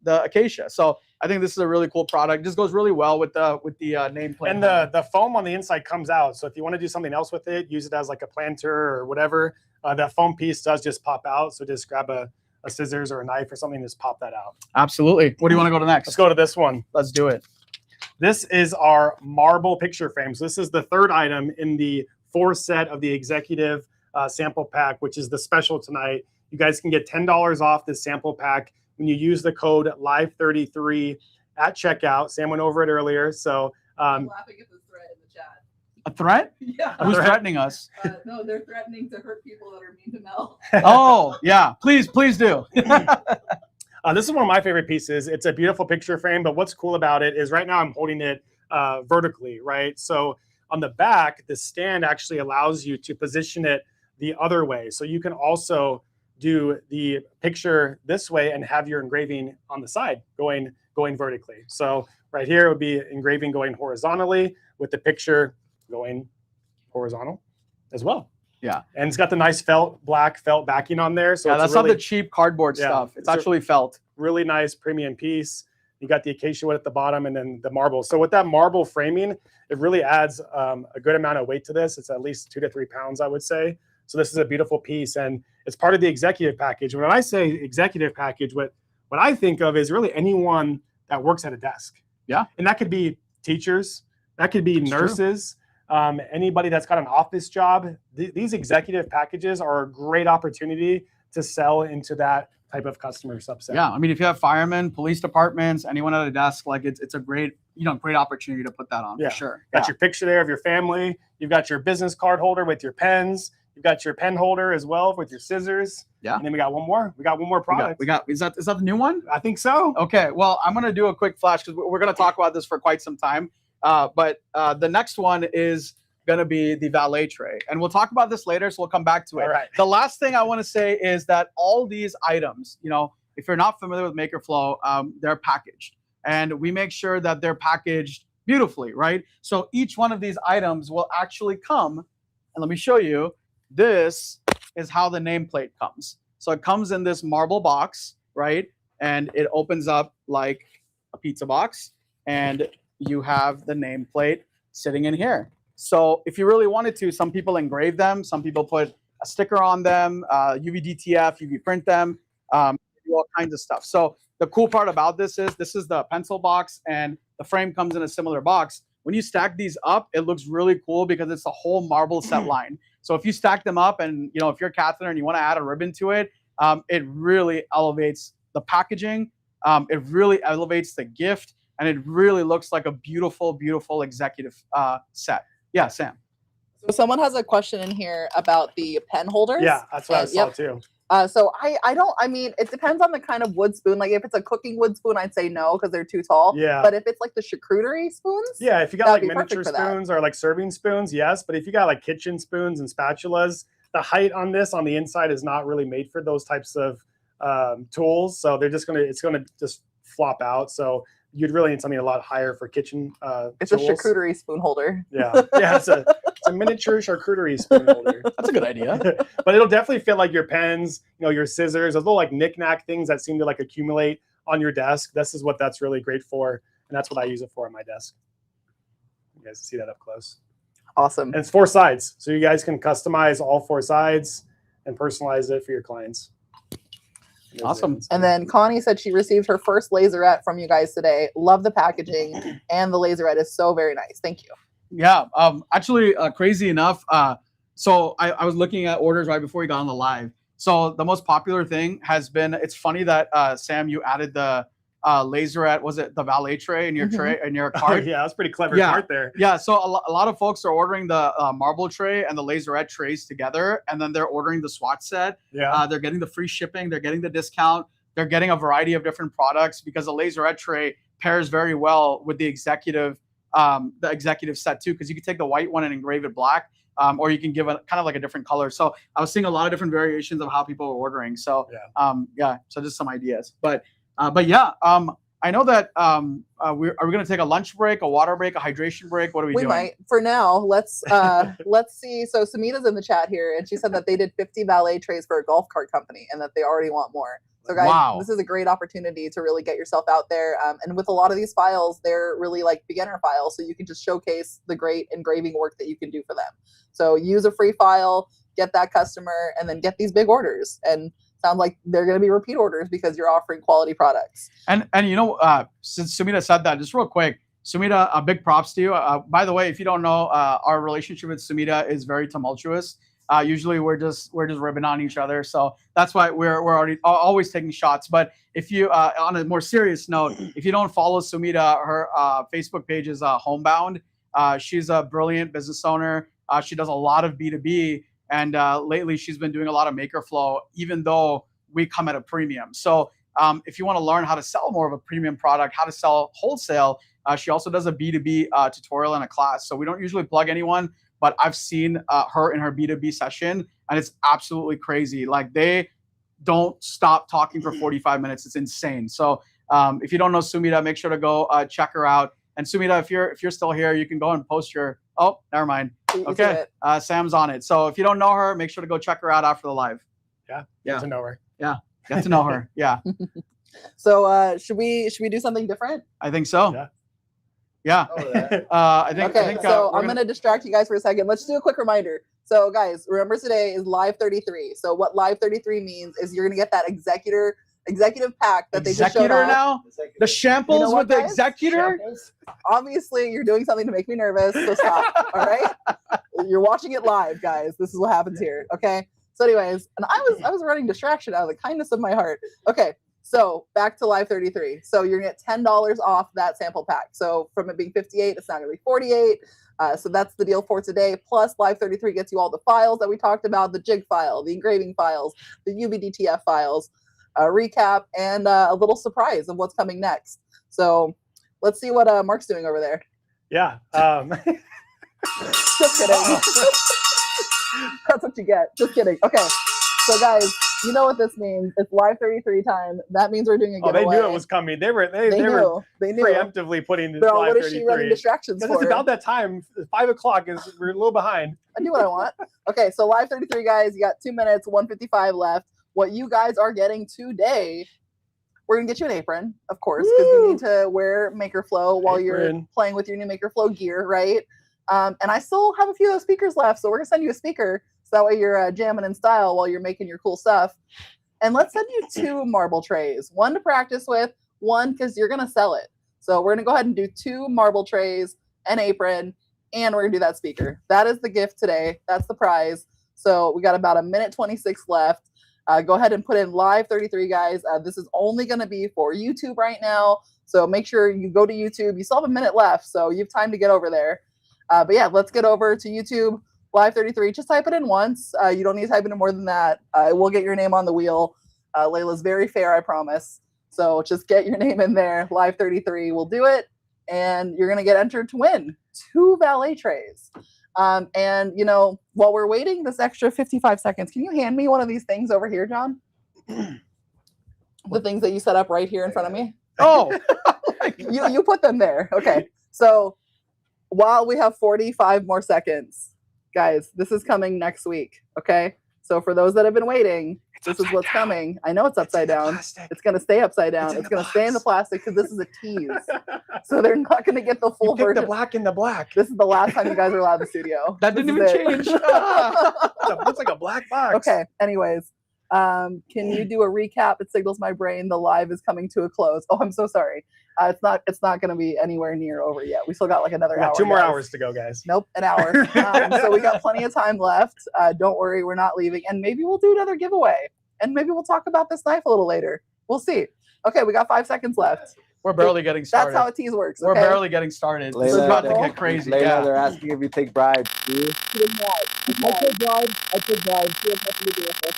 Speaker 3: the acacia. So I think this is a really cool product. It just goes really well with the nameplate.
Speaker 4: And the foam on the inside comes out. So if you want to do something else with it, use it as like a planter or whatever, that foam piece does just pop out. So just grab a scissors or a knife or something, and just pop that out.
Speaker 3: Absolutely. What do you want to go to next?
Speaker 4: Let's go to this one.
Speaker 3: Let's do it.
Speaker 4: This is our marble picture frame. So this is the third item in the 4 set of the executive sample pack, which is the special tonight. You guys can get $10 off this sample pack when you use the code LIVE33 at checkout. Sam went over it earlier. So
Speaker 2: I'm laughing at the threat in the chat.
Speaker 3: A threat?
Speaker 2: Yeah.
Speaker 3: Who's threatening us?
Speaker 2: No, they're threatening to hurt people that are mean to Mel.
Speaker 3: Oh, yeah. Please do.
Speaker 4: This is one of my favorite pieces. It's a beautiful picture frame, but what's cool about it is right now I'm holding it vertically, right? So on the back, the stand actually allows you to position it the other way. So you can also do the picture this way and have your engraving on the side going vertically. So right here it would be engraving going horizontally with the picture going horizontal as well.
Speaker 3: Yeah.
Speaker 4: And it's got the nice black felt backing on there. So
Speaker 3: that's not the cheap cardboard stuff. It's actually felt.
Speaker 4: Really nice premium piece. You got the acacia wood at the bottom and then the marble. So with that marble framing, it really adds a good amount of weight to this. It's at least 2 to 3 pounds, I would say. So this is a beautiful piece, and it's part of the executive package. When I say executive package, what I think of is really anyone that works at a desk.
Speaker 3: Yeah.
Speaker 4: And that could be teachers, that could be nurses, anybody that's got an office job. These executive packages are a great opportunity to sell into that type of customer subset.
Speaker 3: Yeah, I mean, if you have firemen, police departments, anyone at a desk, like it's a great, great opportunity to put that on for sure.
Speaker 4: Got your picture there of your family. You've got your business card holder with your pens. You've got your pen holder as well with your scissors. Yeah. And then we got one more. We got one more product.
Speaker 3: We got is that the new one?
Speaker 4: I think so.
Speaker 3: Okay. Well, I'm gonna do a quick flash because we're gonna talk about this for quite some time. But the next one is gonna be the valet tray, and we'll talk about this later. So we'll come back to it.
Speaker 4: All right.
Speaker 3: The last thing I want to say is that all these items, if you're not familiar with MakerFlo, they're packaged, and we make sure that they're packaged beautifully, right? So each one of these items will actually come, and let me show you. This is how the nameplate comes. So it comes in this marble box, right? And it opens up like a pizza box, and you have the nameplate sitting in here. So if you really wanted to, some people engrave them, some people put a sticker on them, UV DTF, UV print them, do all kinds of stuff. So the cool part about this is the pencil box, and the frame comes in a similar box. When you stack these up, it looks really cool because it's a whole marble set line. So if you stack them up, and if you're Catherine and you want to add a ribbon to it, it really elevates the packaging. It really elevates the gift, and it really looks like a beautiful, beautiful executive set. Yeah, Sam.
Speaker 2: So someone has a question in here about the pen holders.
Speaker 4: Yeah, that's what I saw too.
Speaker 2: So I mean, it depends on the kind of wood spoon. Like if it's a cooking wood spoon, I'd say no, because they're too tall.
Speaker 4: Yeah.
Speaker 2: But if it's like the charcuterie spoons,
Speaker 4: yeah, if you got like miniature
Speaker 2: for that.
Speaker 4: spoons or like serving spoons, yes. But if you got like kitchen spoons and spatulas, the height on this on the inside is not really made for those types of tools. So it's gonna just flop out. So you'd really need something a lot higher for kitchen
Speaker 2: it's
Speaker 4: tools.
Speaker 2: a charcuterie spoon holder.
Speaker 4: Yeah, yeah, it's a miniature charcuterie spoon holder.
Speaker 3: That's a good idea.
Speaker 4: But it'll definitely fit like your pens, your scissors, those little like knick-knack things that seem to like accumulate on your desk. This is what that's really great for, and that's what I use it for on my desk. You guys see that up close.
Speaker 2: Awesome.
Speaker 4: And it's 4 sides, so you guys can customize all 4 sides and personalize it for your clients.
Speaker 3: Awesome.
Speaker 2: And then Connie said she received her first laserette from you guys today. Love the packaging, and the laserette is so very nice. Thank you.
Speaker 3: Yeah. Actually, crazy enough. So I was looking at orders right before we got on the live. So the most popular thing has been. It's funny that Sam, you added the laserette. Was it the valet tray in your tray in your cart?
Speaker 4: Yeah, that's pretty clever
Speaker 3: Yeah.
Speaker 4: cart there.
Speaker 3: Yeah. So a lot of folks are ordering the marble tray and the laserette trays together, and then they're ordering the swatch set.
Speaker 4: Yeah.
Speaker 3: They're getting the free shipping. They're getting the discount. They're getting a variety of different products because the laserette tray pairs very well with the executive set too, because you can take the white one and engrave it black, or you can give it kind of like a different color. So I was seeing a lot of different variations of how people are ordering. So so just some ideas. But yeah, I know that are we going to take a lunch break, a water break, a hydration break? What are we doing?
Speaker 2: We might. For now, let's see. So Samita's in the chat here, and she said that they did 50 valet trays for a golf cart company, and that they already want more. So guys, This is a great opportunity to really get yourself out there. And with a lot of these files, they're really like beginner files, so you can just showcase the great engraving work that you can do for them. So use a free file, get that customer, and then get these big orders. And sound like they're going to be repeat orders because you're offering quality products. And
Speaker 3: since Sumita said that, just real quick, Sumita, big props to you. By the way, if you don't know, our relationship with Sumita is very tumultuous. Usually we're just ribbing on each other, so that's why we're always taking shots. But if you, on a more serious note, if you don't follow Sumita, her Facebook page is Homebound. She's a brilliant business owner. She does a lot of B2B. And lately, she's been doing a lot of MakerFlo, even though we come at a premium. So if you want to learn how to sell more of a premium product, how to sell wholesale, she also does a B2B tutorial and a class. So we don't usually plug anyone, but I've seen her in her B2B session, and it's absolutely crazy. Like, they don't stop talking for 45 minutes. It's insane. So if you don't know Sumita, make sure to go check her out. And Sumita, if you're still here, you can go and post your. Oh, never mind. Okay, Sam's on it. So if you don't know her, make sure to go check her out after the live.
Speaker 4: Yeah, get to know her.
Speaker 3: Yeah, get to know her. Yeah.
Speaker 2: So should we do something different?
Speaker 3: I think so.
Speaker 2: Yeah.
Speaker 3: I think.
Speaker 2: Okay, so I'm gonna distract you guys for a second. Let's do a quick reminder. So guys, remember today is Live 33. So what Live 33 means is you're gonna get that executive pack that they just showed off.
Speaker 3: Now? The shambles with the executor?
Speaker 2: Obviously, you're doing something to make me nervous, so stop. All right? You're watching it live, guys. This is what happens here. Okay. So, anyways, and I was running distraction out of the kindness of my heart. Okay. So back to Live 33. So you're gonna get $10 off that sample pack. So from it being 58, it's now gonna be 48. So that's the deal for today. Plus, Live 33 gets you all the files that we talked about: the jig file, the engraving files, the UV DTF files, a recap, and a little surprise of what's coming next. So let's see what Marc's doing over there.
Speaker 4: Yeah.
Speaker 2: Just kidding. That's what you get. Just kidding. Okay. So guys, you know what this means. It's Live 33 time. That means we're doing a giveaway.
Speaker 4: Oh, they knew it was coming. They were preemptively putting this
Speaker 2: Live 33.
Speaker 4: What
Speaker 2: is she running distractions for?
Speaker 4: It's about that time. 5 o'clock is we're a little behind.
Speaker 2: I do what I want. Okay, so Live 33, guys, you got 2 minutes, 1:55 left. What you guys are getting today, we're gonna get you an apron, of course, because you need to wear MakerFlo while you're playing with your new MakerFlo gear, right? And I still have a few of those speakers left, so we're gonna send you a speaker so that way you're jamming in style while you're making your cool stuff. And let's send you 2 marble trays, one to practice with, one because you're gonna sell it. So we're gonna go ahead and do 2 marble trays, an apron, and we're gonna do that speaker. That is the gift today. That's the prize. So we got about 1:26 left. Go ahead and put in live 33, guys. This is only gonna be for YouTube right now. So make sure you go to YouTube. You still have a minute left, so you have time to get over there. But yeah, let's get over to YouTube. Live 33, just type it in once. You don't need to type it in more than that. We'll get your name on the wheel. Layla's very fair, I promise. So just get your name in there. Live 33 will do it. And you're going to get entered to win 2 valet trays. And, you know, while we're waiting this extra 55 seconds, can you hand me one of these things over here, John? The things that you set up right here in front of me?
Speaker 3: Oh,
Speaker 2: you put them there. Okay. So while we have 45 more seconds, guys, this is coming next week. Okay. So for those that have been waiting, this is what's coming. I know it's upside down. It's going to stay upside down. It's going to stay in the plastic because this is a tease. So they're not going to get the full version.
Speaker 4: The black in the black.
Speaker 2: This is the last time you guys are allowed in the studio.
Speaker 3: that didn't even change.
Speaker 4: It looks like a black box.
Speaker 2: Okay. Anyways, can you do a recap? It signals my brain the live is coming to a close. Oh, I'm so sorry. It's not going to be anywhere near over yet. We still got like another hour.
Speaker 4: 2 more
Speaker 2: guys.
Speaker 4: hours to go, guys.
Speaker 2: Nope, an hour. So we got plenty of time left. Don't worry, we're not leaving. And maybe we'll do another giveaway. And maybe we'll talk about this knife a little later. We'll see. Okay, we got 5 seconds left.
Speaker 3: We're barely getting started.
Speaker 2: That's how a tease works.
Speaker 3: We're
Speaker 2: okay?
Speaker 3: barely getting started. This is about to get crazy.
Speaker 1: Layla, they're asking if you take bribes.
Speaker 2: I take bribes. I take bribes. She has nothing to do with it.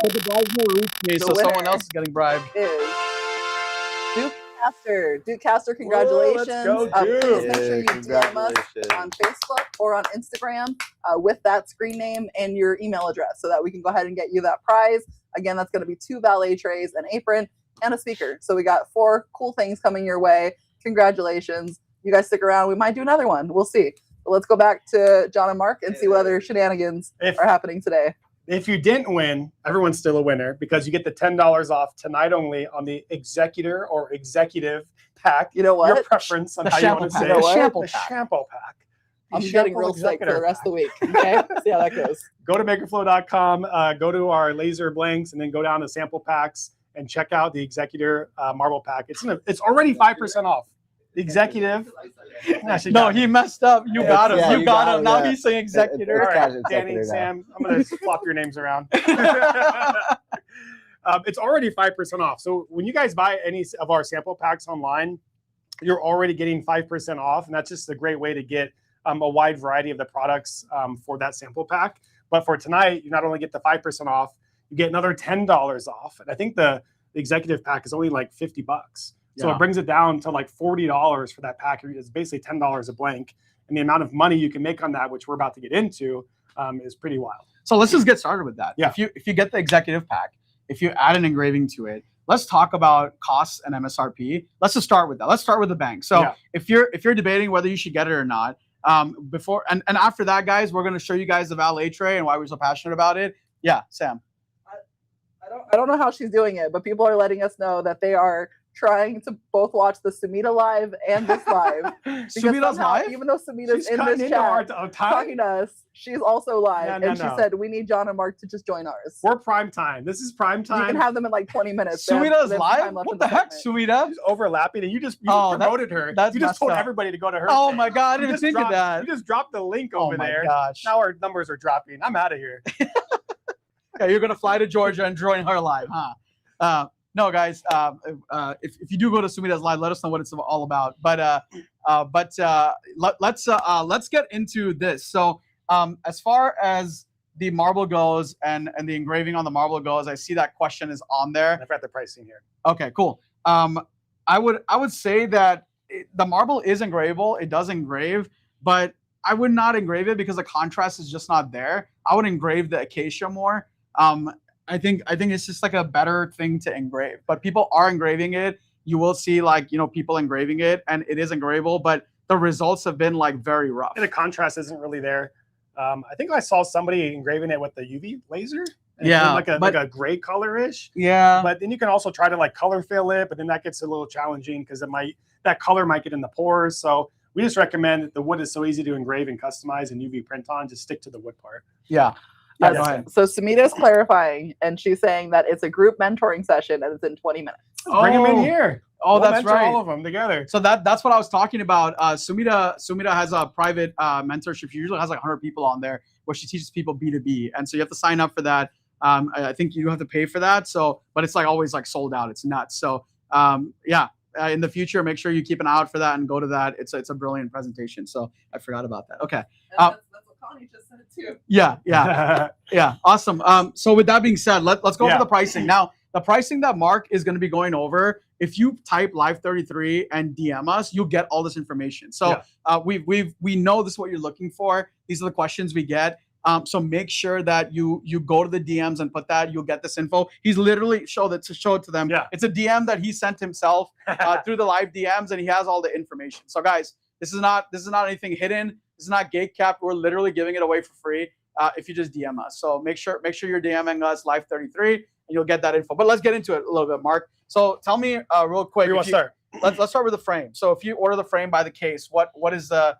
Speaker 3: But the bribes will reach me,
Speaker 2: The
Speaker 3: so someone
Speaker 2: winner
Speaker 3: else is getting bribed.
Speaker 2: Is Duke Caster. Duke Caster, congratulations.
Speaker 4: Let's go,
Speaker 2: Please
Speaker 4: Duke.
Speaker 2: make sure you DM us on Facebook or on Instagram with that screen name and your email address so that we can go ahead and get you that prize. Again, that's going to be 2 valet trays, an apron, and a speaker. So we got 4 cool things coming your way. Congratulations. You guys stick around. We might do another one. We'll see. But let's go back to John and Mark and see what other shenanigans are happening today.
Speaker 4: If you didn't win, everyone's still a winner because you get the $10 off tonight only on the executor or executive pack.
Speaker 2: You know what?
Speaker 4: Your preference on how you want to say
Speaker 2: You know
Speaker 4: it.
Speaker 2: what?
Speaker 4: The shampoo pack.
Speaker 2: I'm
Speaker 4: The
Speaker 2: getting
Speaker 4: shampoo
Speaker 2: real sick for the
Speaker 4: executor
Speaker 2: rest of the
Speaker 4: pack.
Speaker 2: week. Okay, see how that goes.
Speaker 4: Go to MakerFlo.com, go to our laser blanks, and then go down to sample packs and check out the executor marble pack. It's already 5% off. The executive.
Speaker 3: No, he messed up. You got him.
Speaker 1: Yeah,
Speaker 3: you
Speaker 1: you
Speaker 3: got
Speaker 1: got
Speaker 3: him.
Speaker 1: him,
Speaker 3: Now
Speaker 1: yeah.
Speaker 3: he's saying executor.
Speaker 4: All right,
Speaker 1: Cash
Speaker 4: Danny,
Speaker 1: executor now.
Speaker 4: Sam, I'm going to swap your names around. It's already 5% off. So when you guys buy any of our sample packs online, you're already getting 5% off. And that's just a great way to get a wide variety of the products for that sample pack. But for tonight, you not only get the 5% off, you get another $10 off. And I think the executive pack is only like $50. So
Speaker 3: Yeah.
Speaker 4: it brings it down to like $40 for that pack. It's basically $10 a blank. And the amount of money you can make on that, which we're about to get into, is pretty wild.
Speaker 3: So let's just get started with that.
Speaker 4: Yeah.
Speaker 3: If you get the executive pack, if you add an engraving to it, let's talk about costs and MSRP. Let's just start with that. Let's start with the bank. So
Speaker 4: Yeah.
Speaker 3: if you're debating whether you should get it or not, before and after that, guys, we're gonna show you guys the valet tray and why we're so passionate about it. Yeah, Sam.
Speaker 2: I don't know how she's doing it, but people are letting us know that they are trying to both watch the Sumida live and this live. Because
Speaker 3: Sumida's
Speaker 2: somehow,
Speaker 3: live?
Speaker 2: even though Sumida's
Speaker 4: She's
Speaker 2: in
Speaker 4: cutting
Speaker 2: this
Speaker 4: into our
Speaker 2: chat
Speaker 4: time.
Speaker 2: talking to us, she's also live.
Speaker 4: No,
Speaker 2: and she said, we need John and Mark to just join ours.
Speaker 4: We're prime time. This is prime
Speaker 2: You
Speaker 4: time.
Speaker 2: can have them in like 20 minutes. They have-
Speaker 3: Sumida's
Speaker 2: they have some time
Speaker 3: live?
Speaker 2: left
Speaker 3: What
Speaker 2: in
Speaker 3: the heck,
Speaker 2: segment.
Speaker 3: Sumida?
Speaker 4: She's overlapping, and you
Speaker 3: Oh,
Speaker 4: promoted her.
Speaker 3: that's
Speaker 4: You just
Speaker 3: messed
Speaker 4: told
Speaker 3: up.
Speaker 4: everybody to go to her.
Speaker 3: Oh
Speaker 4: thing.
Speaker 3: my God, I
Speaker 4: You
Speaker 3: didn't
Speaker 4: just
Speaker 3: think of
Speaker 4: dropped-
Speaker 3: that.
Speaker 4: You just dropped the link
Speaker 3: Oh
Speaker 4: over
Speaker 3: my
Speaker 4: there.
Speaker 3: gosh.
Speaker 4: Now our numbers are dropping. I'm out of here.
Speaker 3: Okay, you're gonna fly to Georgia and join her live, huh? No, guys. If you do go to Sumida's live, let us know what it's all about. But let's get into this. So as far as the marble goes and the engraving on the marble goes, I see that question is on there.
Speaker 4: I forgot the pricing here.
Speaker 3: Okay, cool. I would say that the marble is engravable. It does engrave, but I would not engrave it because the contrast is just not there. I would engrave the acacia more. I think it's just like a better thing to engrave, but people are engraving it. You will see people engraving it, and it is engravable, but the results have been like very rough.
Speaker 4: And the contrast isn't really there. I think I saw somebody engraving it with the UV laser. And
Speaker 3: Yeah,
Speaker 4: like a gray color-ish.
Speaker 3: Yeah,
Speaker 4: But then you can also try to like color fill it, but then that gets a little challenging because that color might get in the pores. So we just recommend that the wood is so easy to engrave and customize and UV print on. Just stick to the wood part.
Speaker 3: Yeah.
Speaker 2: Yeah,
Speaker 3: Go ahead.
Speaker 2: so Sumita's clarifying, and she's saying that it's a group mentoring session and it's in 20 minutes.
Speaker 4: Bring them in here.
Speaker 3: Oh,
Speaker 4: We'll
Speaker 3: that's
Speaker 4: mentor
Speaker 3: right.
Speaker 4: all of them together.
Speaker 3: So that's what I was talking about. Sumita has a private mentorship. She usually has like 100 people on there where she teaches people B2B, and so you have to sign up for that. I think you have to pay for that. So, but it's like always like sold out. It's nuts. So yeah. In the future, make sure you keep an eye out for that and go to that. It's a brilliant presentation. So I forgot about that. Okay.
Speaker 2: That's what Connie just said too.
Speaker 3: Yeah. Yeah. Awesome. So with that being said, let's go over the pricing. Now, the pricing that Marc is going to be going over, if you type Live33 and DM us, you'll get all this information. So we know this is what you're looking for. These are the questions we get. So make sure that you go to the DMs and put that. You'll get this info. He's literally show it to them.
Speaker 4: Yeah.
Speaker 3: It's a DM that he sent himself through the live DMs, and he has all the information. So guys, this is not anything hidden. This is not gate capped. We're literally giving it away for free if you just DM us. So make sure you're DMing us Live33, and you'll get that info. But let's get into it a little bit, Marc. So tell me real quick.
Speaker 4: Let's start
Speaker 3: with the frame. So if you order the frame by the case, what is the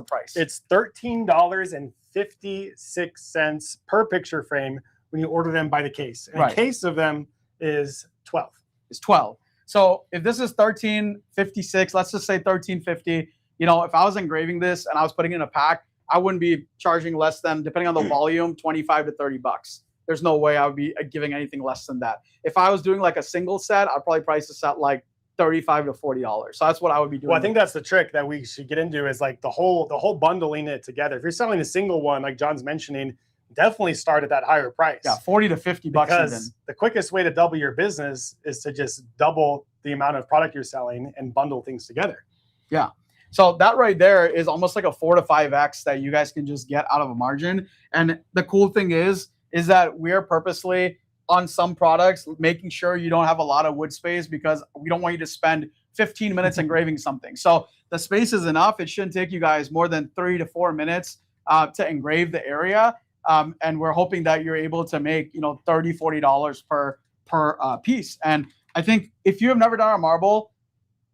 Speaker 3: price?
Speaker 4: It's $13.56 per picture frame when you order them by the case. And a case of them is 12.
Speaker 3: It's 12. So if this is $13.56, let's just say $13.50. If I was engraving this and I was putting it in a pack, I wouldn't be charging less than, depending on the volume, $25 to $30. There's no way I would be giving anything less than that. If I was doing like a single set, I'd probably price the set like $35 to $40. So that's what I would be doing.
Speaker 4: Well, I think that's the trick that we should get into is like the whole bundling it together. If you're selling a single one, like John's mentioning, definitely start at that higher price.
Speaker 3: Yeah, $40 to $50
Speaker 4: because
Speaker 3: even.
Speaker 4: The quickest way to double your business is to just double the amount of product you're selling and bundle things together.
Speaker 3: Yeah. So that right there is almost like a 4 to 5x that you guys can just get out of a margin. And the cool thing is that we're purposely on some products making sure you don't have a lot of wood space, because we don't want you to spend 15 minutes engraving something. So the space is enough. It shouldn't take you guys more than 3 to 4 minutes to engrave the area. And we're hoping that you're able to make, $30, $40 per piece. And I think if you have never done our marble,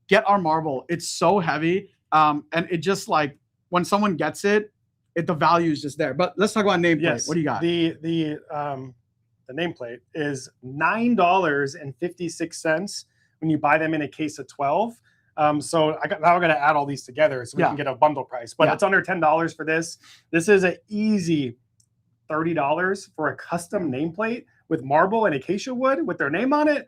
Speaker 3: get our marble. It's so heavy. And it just like when someone gets it, the value is just there. But let's talk about nameplate.
Speaker 4: Yes.
Speaker 3: What do you got?
Speaker 4: The nameplate is $9.56 when you buy them in a case of 12. So now I'm going to add all these together so we can get a bundle price. But it's under $10 for this. This is an easy $30 for a custom nameplate with marble and acacia wood with their name on it.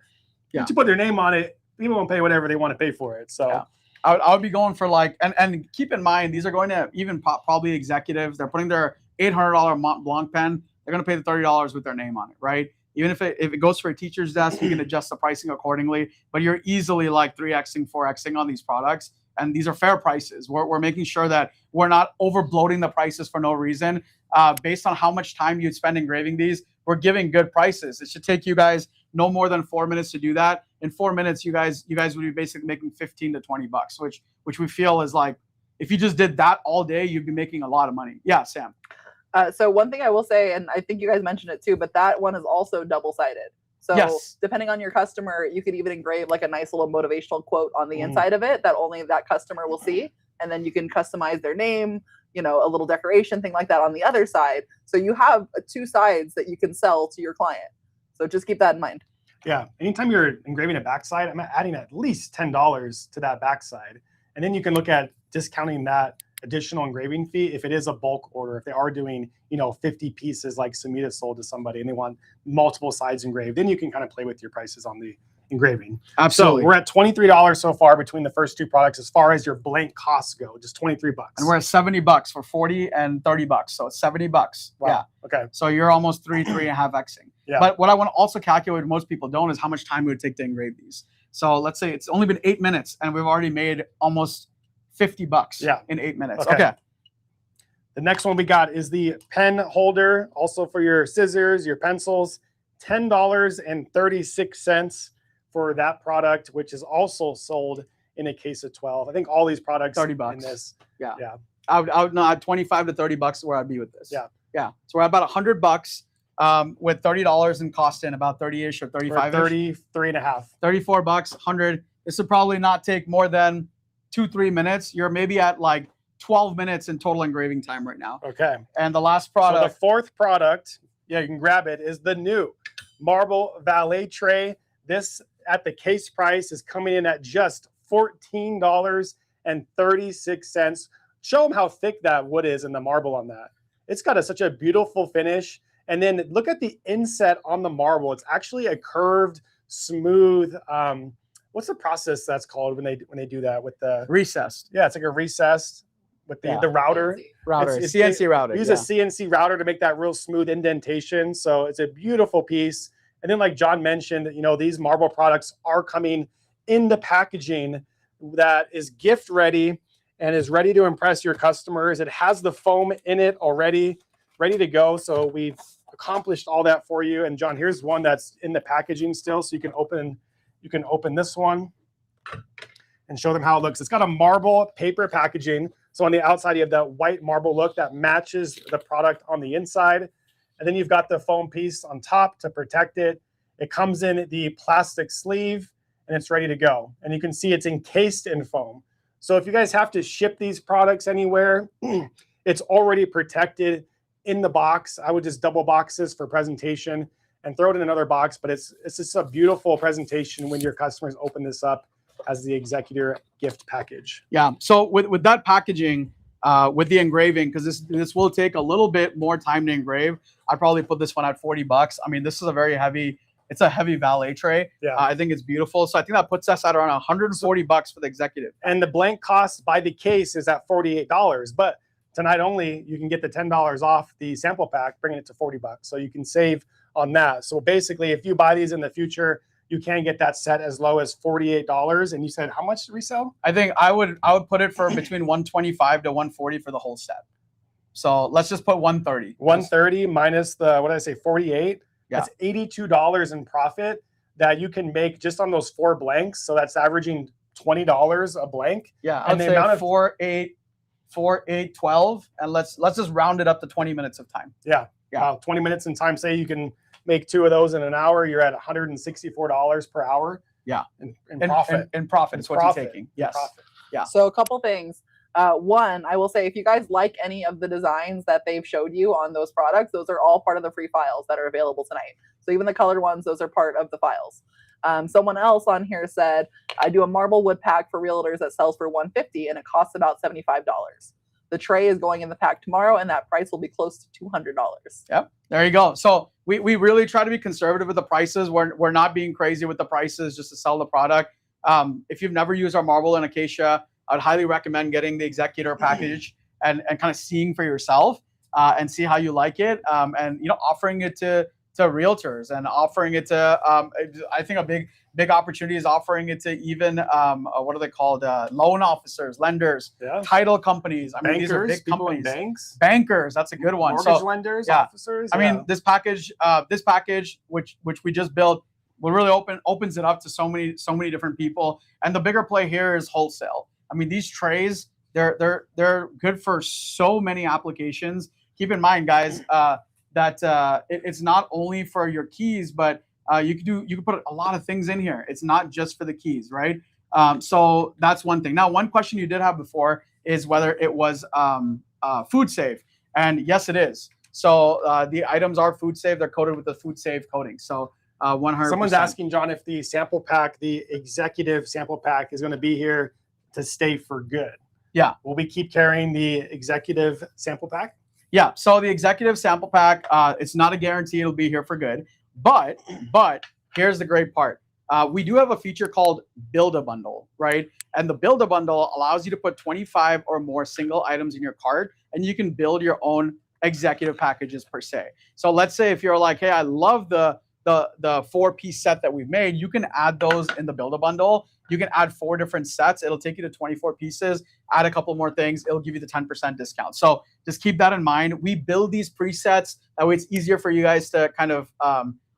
Speaker 4: Once you put their name on it, people won't pay whatever they want to pay for it. So
Speaker 3: I would be going for like, and keep in mind, these are going to even probably executives. They're putting their $800 Mont Blanc pen. They're going to pay the $30 with their name on it, right? Even if it goes for a teacher's desk, you can adjust the pricing accordingly. But you're easily like 3xing, 4xing on these products. And these are fair prices. We're making sure that we're not over bloating the prices for no reason. Based on how much time you'd spend engraving these, we're giving good prices. It should take you guys no more than 4 minutes to do that. In 4 minutes, you guys would be basically making $15 to $20, which we feel is like, if you just did that all day, you'd be making a lot of money. Yeah, Sam.
Speaker 2: So one thing I will say, and I think you guys mentioned it too, but that one is also double-sided. So depending on your customer, you could even engrave like a nice little motivational quote on the inside of it that only that customer will see. And then you can customize their name, a little decoration, thing like that on the other side. So you have 2 sides that you can sell to your client. So just keep that in mind.
Speaker 4: Yeah. Anytime you're engraving a backside, I'm adding at least $10 to that backside. And then you can look at discounting that additional engraving fee if it is a bulk order. If they are doing, 50 pieces like Sumita sold to somebody and they want multiple sides engraved, then you can kind of play with your prices on the engraving.
Speaker 3: Absolutely.
Speaker 4: So we're at $23 so far between the first 2 products as far as your blank costs go, just $23.
Speaker 3: And we're at $70 for 40 and $30. So it's $70.
Speaker 4: Wow.
Speaker 3: Yeah.
Speaker 4: Okay.
Speaker 3: So you're almost 3.5xing.
Speaker 4: Yeah.
Speaker 3: But what I want to also calculate, most people don't, is how much time it would take to engrave these. So let's say it's only been 8 minutes and we've already made almost $50 in 8 minutes. Okay.
Speaker 4: The next one we got is the pen holder, also for your scissors, your pencils, $10.36 for that product, which is also sold in a case of 12. I think all these products
Speaker 3: $30
Speaker 4: in this.
Speaker 3: Yeah. I would not 25 to $30 where I'd be with this.
Speaker 4: Yeah.
Speaker 3: So we're at about $100 with $30 in cost in about 30-ish or 35-ish.
Speaker 4: 33.5.
Speaker 3: $34, 100. This would probably not take more than 2-3 minutes. You're maybe at like 12 minutes in total engraving time right now.
Speaker 4: Okay.
Speaker 3: And the last
Speaker 4: So
Speaker 3: product.
Speaker 4: the fourth product, yeah, you can grab it, is the new Marble Valet Tray. This at the case price is coming in at just $14.36. Show them how thick that wood is in the marble on that. It's got such a beautiful finish. And then look at the inset on the marble. It's actually a curved, smooth. What's the process that's called when they do that with the
Speaker 3: recessed?
Speaker 4: Yeah, it's like a recessed with the router.
Speaker 1: CNC router.
Speaker 4: Use a CNC router to make that real smooth indentation. So it's a beautiful piece. And then, like John mentioned, you know, these marble products are coming in the packaging that is gift ready and is ready to impress your customers. It has the foam in it already, ready to go. So we've accomplished all that for you. And John, here's one that's in the packaging still, so you can open this one and show them how it looks. It's got a marble paper packaging. So on the outside, you have that white marble look that matches the product on the inside. And then you've got the foam piece on top to protect it. It comes in the plastic sleeve and it's ready to go. And you can see it's encased in foam. So if you guys have to ship these products anywhere, it's already protected in the box. I would just double box this for presentation and throw it in another box. But it's just a beautiful presentation when your customers open this up as the executor gift package.
Speaker 3: Yeah. So with that packaging, with the engraving, because this will take a little bit more time to engrave, I'd probably put this one at $40. I mean, this is a very heavy. It's a heavy valet tray.
Speaker 4: Yeah.
Speaker 3: I think it's beautiful. So I think that puts us at around $140 for the executive.
Speaker 4: And the blank cost by the case is at $48. But tonight only, you can get the $10 off the sample pack, bringing it to $40. So you can save on that. So basically, if you buy these in the future, you can get that set as low as $48. And you said how much to resell?
Speaker 3: I think I would put it for between $125 to $140 for the whole set. So let's just put $130.
Speaker 4: $130 minus the, what did I say, 48?
Speaker 3: Yeah.
Speaker 4: That's $82 in profit that you can make just on those 4 blanks. So that's averaging $20 a blank.
Speaker 3: Yeah,
Speaker 4: and
Speaker 3: I'd
Speaker 4: the amount
Speaker 3: say
Speaker 4: of
Speaker 3: 4, 8, 12, and let's just round it up to 20 minutes of time.
Speaker 4: Yeah. 20 minutes in time. Say you can make 2 of those in an hour. You're at $164 per hour.
Speaker 3: Yeah,
Speaker 4: in profit.
Speaker 3: In profit is what you're taking. Yes.
Speaker 4: Profit.
Speaker 3: Yeah.
Speaker 2: So a couple things. One, I will say, if you guys like any of the designs that they've showed you on those products, those are all part of the free files that are available tonight. So even the colored ones, those are part of the files. Someone else on here said, I do a marble wood pack for realtors that sells for $150 and it costs about $75. The tray is going in the pack tomorrow and that price will be close to $200.
Speaker 3: Yep. There you go. So we really try to be conservative with the prices. We're not being crazy with the prices just to sell the product. If you've never used our marble and acacia, I'd highly recommend getting the executor package and kind of seeing for yourself and see how you like it. And, you know, offering it to realtors and offering it to, I think a big opportunity is offering it to even, what are they called? Loan officers, lenders, title companies. I mean, these are big companies.
Speaker 4: Banks.
Speaker 3: Bankers, that's a good one.
Speaker 4: Mortgage lenders, officers.
Speaker 3: I mean, this package, which we just built, will really opens it up to so many different people. And the bigger play here is wholesale. I mean, these trays, they're good for so many applications. Keep in mind, guys, that it's not only for your keys, but you can put a lot of things in here. It's not just for the keys, right? So that's one thing. Now, one question you did have before is whether it was food safe, and yes, it is. So the items are food safe. They're coated with the food safe coating. So 100%.
Speaker 4: Someone's asking, John, if the sample pack, the executive sample pack, is going to be here to stay for good.
Speaker 3: Yeah.
Speaker 4: Will we keep carrying the executive sample pack?
Speaker 3: Yeah. So the executive sample pack, it's not a guarantee it'll be here for good. But here's the great part. We do have a feature called Build a Bundle, right? And the Build a Bundle allows you to put 25 or more single items in your cart, and you can build your own executive packages per se. So let's say if you're like, hey, I love the 4-piece set that we've made, you can add those in the Build a Bundle. You can add 4 different sets. It'll take you to 24 pieces. Add a couple more things. It'll give you the 10% discount. So just keep that in mind. We build these presets. That way it's easier for you guys to kind of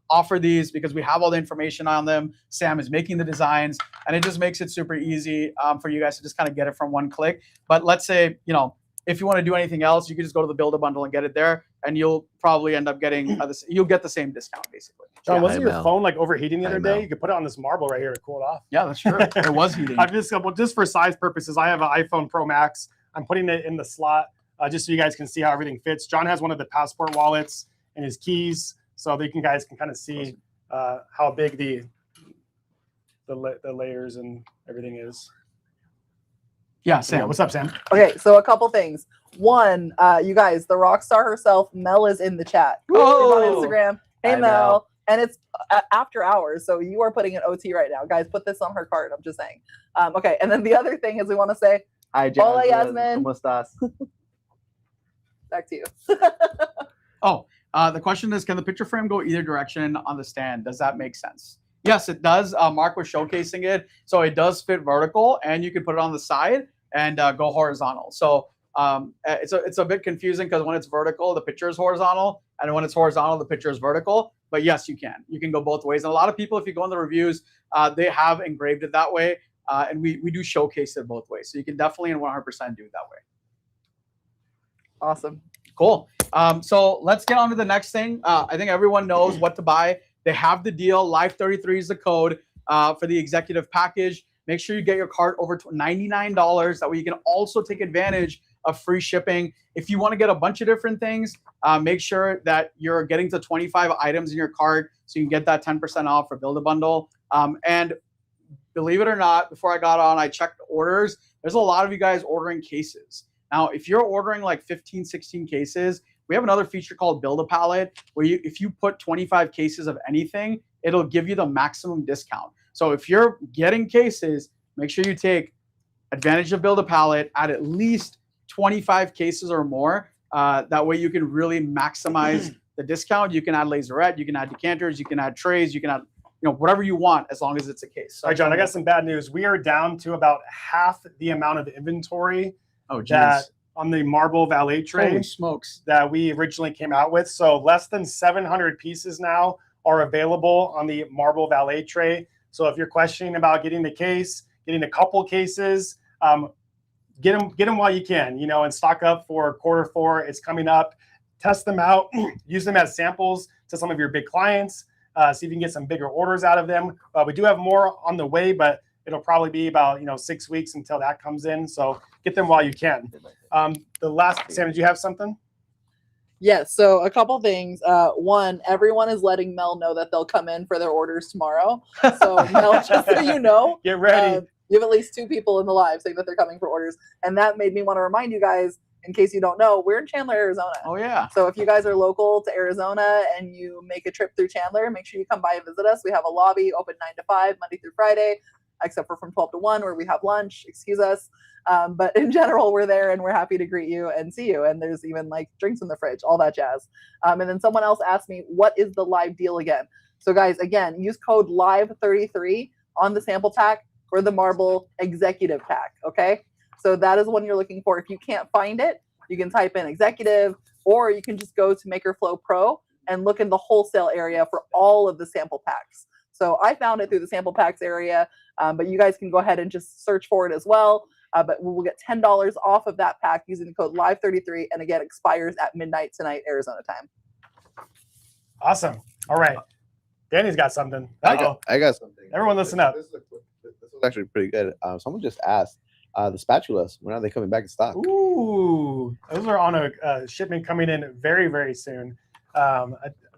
Speaker 3: offer these because we have all the information on them. Sam is making the designs, and it just makes it super easy for you guys to just kind of get it from one click. But let's say, you know, if you want to do anything else, you can just go to the Build a Bundle and get it there, and you'll probably end up getting you'll get the same discount basically.
Speaker 4: John,
Speaker 3: Yeah.
Speaker 4: wasn't your
Speaker 5: IML.
Speaker 4: phone like overheating the other day?
Speaker 5: IML.
Speaker 4: You could put it on this marble right here to cool it off.
Speaker 3: Yeah, that's true. It was heating.
Speaker 4: I'm just well, just for size purposes, I have an iPhone Pro Max. I'm putting it in the slot just so you guys can see how everything fits. John has one of the passport wallets and his keys, so they guys can kind of see how big the layers and everything is.
Speaker 3: Yeah, Sam.
Speaker 4: Yeah, what's up, Sam?
Speaker 2: Okay, so a couple things. One, you guys, the rock star herself, Mel, is in the chat. She's on Instagram. Hey,
Speaker 1: Hi,
Speaker 2: Mel.
Speaker 1: Mel.
Speaker 2: And it's after hours, so you are putting an OT right now. Guys, put this on her card. I'm just saying. Okay, and then the other thing is we want to say,
Speaker 1: Hi,
Speaker 2: Hola,
Speaker 1: Jasmine.
Speaker 2: Yasmin.
Speaker 1: ¿Cómo estás?
Speaker 2: back to you.
Speaker 3: The question is, can the picture frame go either direction on the stand? Does that make sense? Yes, it does. Mark was showcasing it, so it does fit vertical, and you can put it on the side and go horizontal. So it's a bit confusing because when it's vertical, the picture is horizontal, and when it's horizontal, the picture is vertical. But yes, you can go both ways. And a lot of people, if you go in the reviews, they have engraved it that way, and we do showcase it both ways. So you can definitely and 100% do it that way.
Speaker 2: Awesome.
Speaker 3: Cool. So let's get on to the next thing. I think everyone knows what to buy. They have the deal. Live 33 is the code for the executive package. Make sure you get your cart over $99. That way you can also take advantage of free shipping. If you want to get a bunch of different things, make sure that you're getting to 25 items in your cart so you can get that 10% off for Build a Bundle. And believe it or not, before I got on, I checked orders. There's a lot of you guys ordering cases. Now, if you're ordering like 15, 16 cases, we have another feature called Build a Pallet, where if you put 25 cases of anything, it'll give you the maximum discount. So if you're getting cases, make sure you take advantage of Build a Pallet at least 25 cases or more. That way you can really maximize the discount. You can add laserette, you can add decanters, you can add trays, you can add whatever you want as long as it's a case. So,
Speaker 4: all right, John, I got some bad news. We are down to about half the amount of inventory
Speaker 3: oh, geez.
Speaker 4: that on the Marble Valet Tray
Speaker 3: Holy smokes.
Speaker 4: that we originally came out with. So less than 700 pieces now are available on the Marble Valet Tray. So if you're questioning about getting the case, getting a couple cases, get them while you can, and stock up for Q4. It's coming up. Test them out, use them as samples to some of your big clients. See if you can get some bigger orders out of them. We do have more on the way, but it'll probably be about 6 weeks until that comes in. So get them while you can. The last, Sam, did you have something?
Speaker 2: Yes, so a couple things. One, everyone is letting Mel know that they'll come in for their orders tomorrow. So Mel, just so you know,
Speaker 4: Get ready.
Speaker 2: you have at least 2 people in the live saying that they're coming for orders. And that made me want to remind you guys, in case you don't know, we're in Chandler, Arizona.
Speaker 3: Oh, yeah.
Speaker 2: So if you guys are local to Arizona and you make a trip through Chandler, make sure you come by and visit us. We have a lobby open 9 to 5, Monday through Friday, except for from 12 to 1 where we have lunch. Excuse us. But in general, we're there and we're happy to greet you and see you. And there's even like drinks in the fridge, all that jazz. And then someone else asked me, what is the live deal again? So guys, again, use code LIVE33 on the sample pack for the Marble Executive Pack, okay? So that is one you're looking for. If you can't find it, you can type in Executive, or you can just go to MakerFlo Pro and look in the wholesale area for all of the sample packs. So I found it through the sample packs area, but you guys can go ahead and just search for it as well. But we will get $10 off of that pack using the code LIVE33, and again, expires at midnight tonight, Arizona time.
Speaker 4: Awesome. All right. Danny's got something.
Speaker 5: I got something.
Speaker 4: Everyone listen up.
Speaker 5: This was actually pretty good. Someone just asked, the spatulas, when are they coming back in stock?
Speaker 4: Ooh, those are on a shipment coming in very, very soon.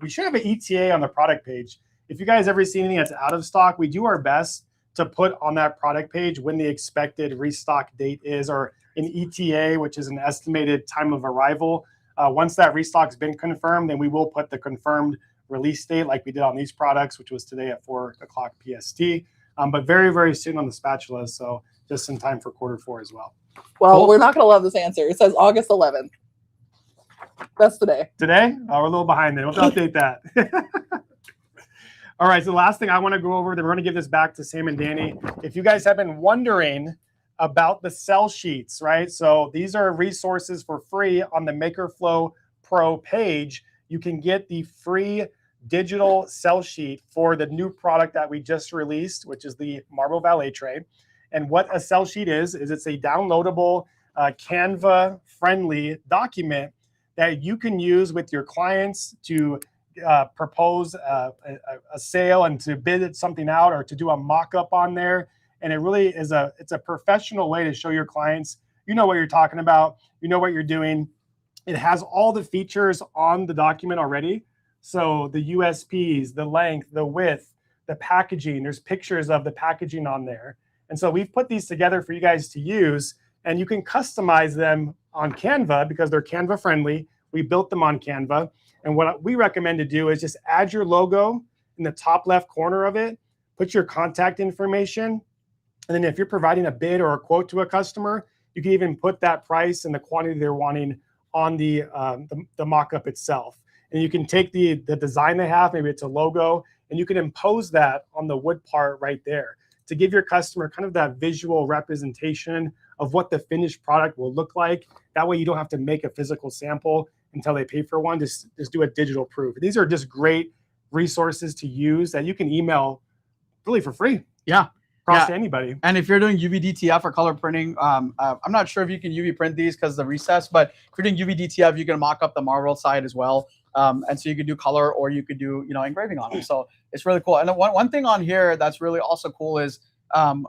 Speaker 4: We should have an ETA on the product page. If you guys ever see anything that's out of stock, we do our best to put on that product page when the expected restock date is, or an ETA, which is an estimated time of arrival. Once that restock's been confirmed, then we will put the confirmed release date like we did on these products, which was today at 4 o'clock PST. But very, very soon on the spatulas. So just in time for Q4 as well.
Speaker 2: Well, we're not going to love this answer. It says August 11th. That's today.
Speaker 4: Today? Oh, we're a little behind then. We'll have to update that. All right, so the last thing I want to go over, then we're going to give this back to Sam and Danny. If you guys have been wondering about the sell sheets, right? So these are resources for free on the MakerFlo Pro page. You can get the free digital sell sheet for the new product that we just released, which is the Marble Valet Tray. And what a sell sheet is it's a downloadable Canva-friendly document that you can use with your clients to propose a sale and to bid something out or to do a mock-up on there. And it really is it's a professional way to show your clients, you know what you're talking about, you know what you're doing. It has all the features on the document already. So the USPs, the length, the width, the packaging, there's pictures of the packaging on there. And so we've put these together for you guys to use, and you can customize them on Canva because they're Canva friendly. We built them on Canva. And what we recommend to do is just add your logo in the top left corner of it, put your contact information. And then if you're providing a bid or a quote to a customer, you can even put that price and the quantity they're wanting on the mock-up itself. And you can take the design they have, maybe it's a logo, and you can impose that on the wood part right there to give your customer kind of that visual representation of what the finished product will look like. That way you don't have to make a physical sample until they pay for one. Just do a digital proof. These are just great resources to use that you can email really for free.
Speaker 3: Yeah.
Speaker 4: To anybody.
Speaker 3: And if you're doing UV DTF or color printing, I'm not sure if you can UV print these because of the recess, but if you're doing UV DTF, you can mock up the marble side as well. And so you could do color or you could do, engraving on it. So it's really cool. And one thing on here that's really also cool is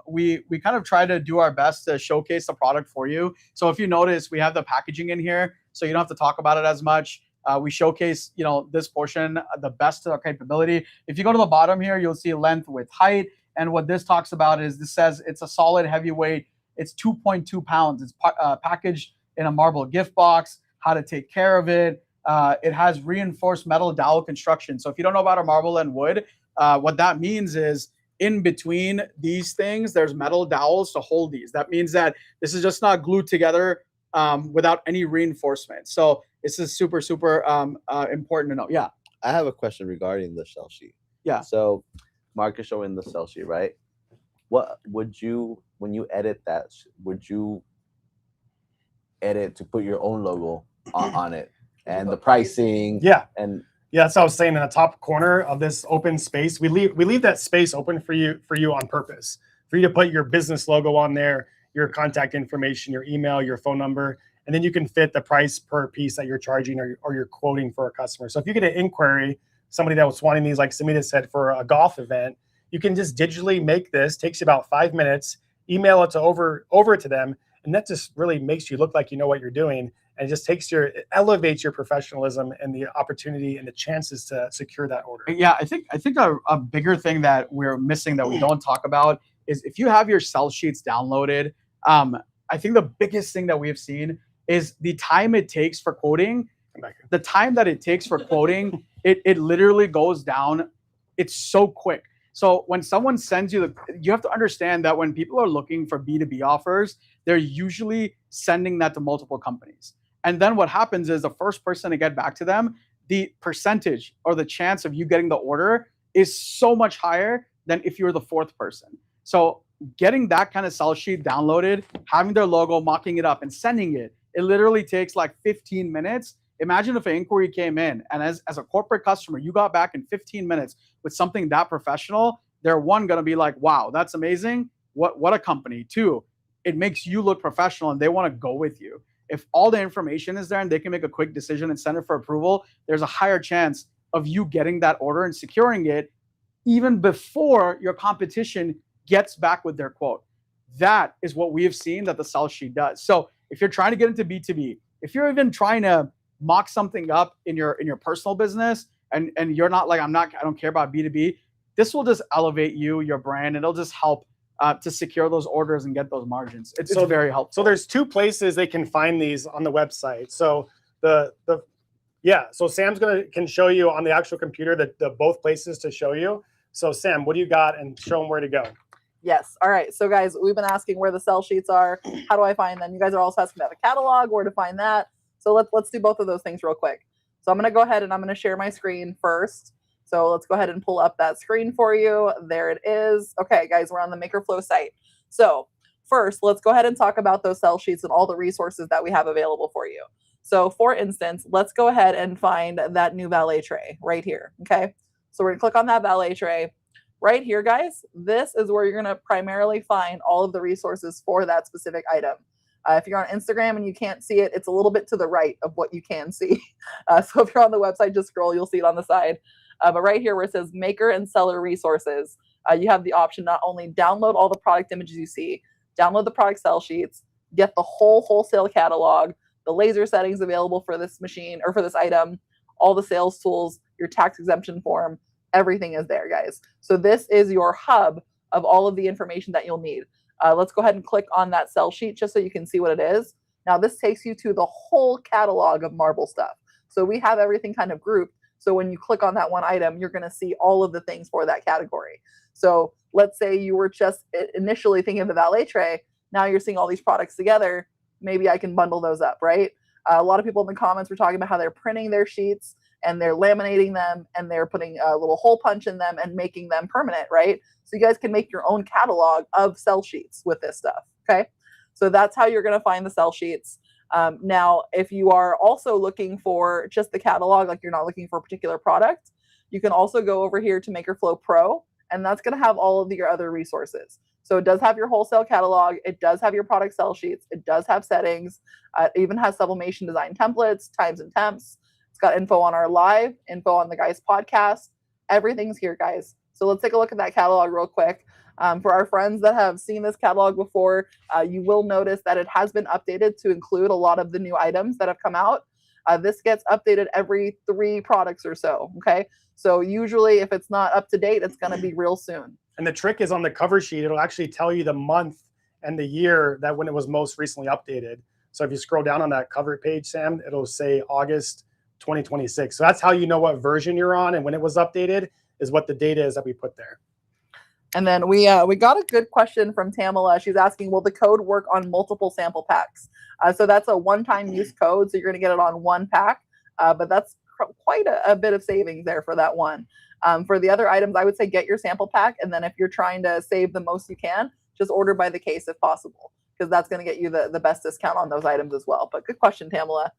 Speaker 3: we kind of try to do our best to showcase the product for you. So if you notice, we have the packaging in here, so you don't have to talk about it as much. We showcase, this portion, the best of our capability. If you go to the bottom here, you'll see length, width, height. And what this talks about is this says it's a solid heavyweight. It's 2.2 pounds. It's packaged in a marble gift box, how to take care of it. It has reinforced metal dowel construction. So if you don't know about a marble and wood, what that means is in between these things, there's metal dowels to hold these. That means that this is just not glued together without any reinforcement. So this is super, super important to know. Yeah.
Speaker 5: I have a question regarding the shell sheet.
Speaker 3: Yeah.
Speaker 5: So Marc is showing the cell sheet, right? What would you, when you edit that, would you edit to put your own logo on it and the pricing?
Speaker 4: Yeah.
Speaker 5: And
Speaker 4: yeah, that's what I was saying. In the top corner of this open space, we leave that space open for you on purpose, for you to put your business logo on there, your contact information, your email, your phone number, and then you can fit the price per piece that you're charging or you're quoting for a customer. So if you get an inquiry, somebody that was wanting these, like Samita said, for a golf event, you can just digitally make this. Takes you about 5 minutes. Email it over to them, and that just really makes you look like you know what you're doing, and it just it elevates your professionalism and the opportunity and the chances to secure that order.
Speaker 3: Yeah, I think a bigger thing that we're missing that we don't talk about is if you have your cell sheets downloaded. I think the biggest thing that we have seen is the time it takes for quoting. The time that it takes for quoting, it literally goes down. It's so quick. So when someone sends you you have to understand that when people are looking for B2B offers, they're usually sending that to multiple companies. And then what happens is the first person to get back to them, the percentage or the chance of you getting the order is so much higher than if you were the fourth person. So getting that kind of sell sheet downloaded, having their logo, mocking it up and sending it, it literally takes like 15 minutes. Imagine if an inquiry came in and as a corporate customer, you got back in 15 minutes with something that professional. They're one, going to be like, wow, that's amazing. What a company. Two, it makes you look professional and they want to go with you. If all the information is there and they can make a quick decision and send it for approval, there's a higher chance of you getting that order and securing it even before your competition gets back with their quote. That is what we have seen that the sell sheet does. So if you're trying to get into B2B, if you're even trying to mock something up in your personal business and you're not like, I don't care about B2B, this will just elevate your brand, and it'll just help to secure those orders and get those margins. It's very helpful.
Speaker 4: So there's two places they can find these on the website. So so Sam's can show you on the actual computer the both places to show you. So Sam, what do you got, and show them where to go?
Speaker 2: Yes. All right. So guys, we've been asking where the sell sheets are. How do I find them? You guys are also asking about the catalog, where to find that. So let's do both of those things real quick. So I'm going to go ahead and I'm going to share my screen first. So let's go ahead and pull up that screen for you. There it is. Okay, guys, we're on the MakerFlo site. So first, let's go ahead and talk about those sell sheets and all the resources that we have available for you. So for instance, let's go ahead and find that new valet tray right here. Okay, so we're going to click on that valet tray. Right here, guys, this is where you're going to primarily find all of the resources for that specific item. If you're on Instagram and you can't see it, it's a little bit to the right of what you can see. So if you're on the website, just scroll, you'll see it on the side. But right here where it says maker and seller resources, you have the option not only download all the product images you see, download the product sell sheets, get the whole wholesale catalog, the laser settings available for this machine or for this item, all the sales tools, your tax exemption form, everything is there, guys. So this is your hub of all of the information that you'll need. Let's go ahead and click on that sell sheet just so you can see what it is. Now this takes you to the whole catalog of Marble stuff. So we have everything kind of grouped. So when you click on that one item, you're going to see all of the things for that category. So let's say you were just initially thinking of the valet tray. Now you're seeing all these products together. Maybe I can bundle those up, right? A lot of people in the comments were talking about how they're printing their sheets and they're laminating them and they're putting a little hole punch in them and making them permanent, right? So you guys can make your own catalog of sell sheets with this stuff, okay? So that's how you're going to find the sell sheets. Now, if you are also looking for just the catalog, like you're not looking for a particular product, you can also go over here to MakerFlo Pro, and that's going to have all of your other resources. So it does have your wholesale catalog. It does have your product sell sheets. It does have settings. It even has sublimation design templates, times and temps. It's got info on our live, info on the guys' podcast. Everything's here, guys. So let's take a look at that catalog real quick. For our friends that have seen this catalog before, you will notice that it has been updated to include a lot of the new items that have come out. This gets updated every 3 products or so, okay? So usually if it's not up to date, it's going to be real soon.
Speaker 4: And the trick is on the cover sheet, it'll actually tell you the month and the year that when it was most recently updated. So if you scroll down on that cover page, Sam, it'll say August 2026. So that's how you know what version you're on, and when it was updated is what the data is that we put there.
Speaker 2: And then we got a good question from Tamala. She's asking, will the code work on multiple sample packs? So that's a one-time use code, so you're going to get it on one pack, but that's quite a bit of savings there for that one. For the other items, I would say get your sample pack, and then if you're trying to save the most you can, just order by the case if possible, because that's going to get you the best discount on those items as well. But good question, Tamala.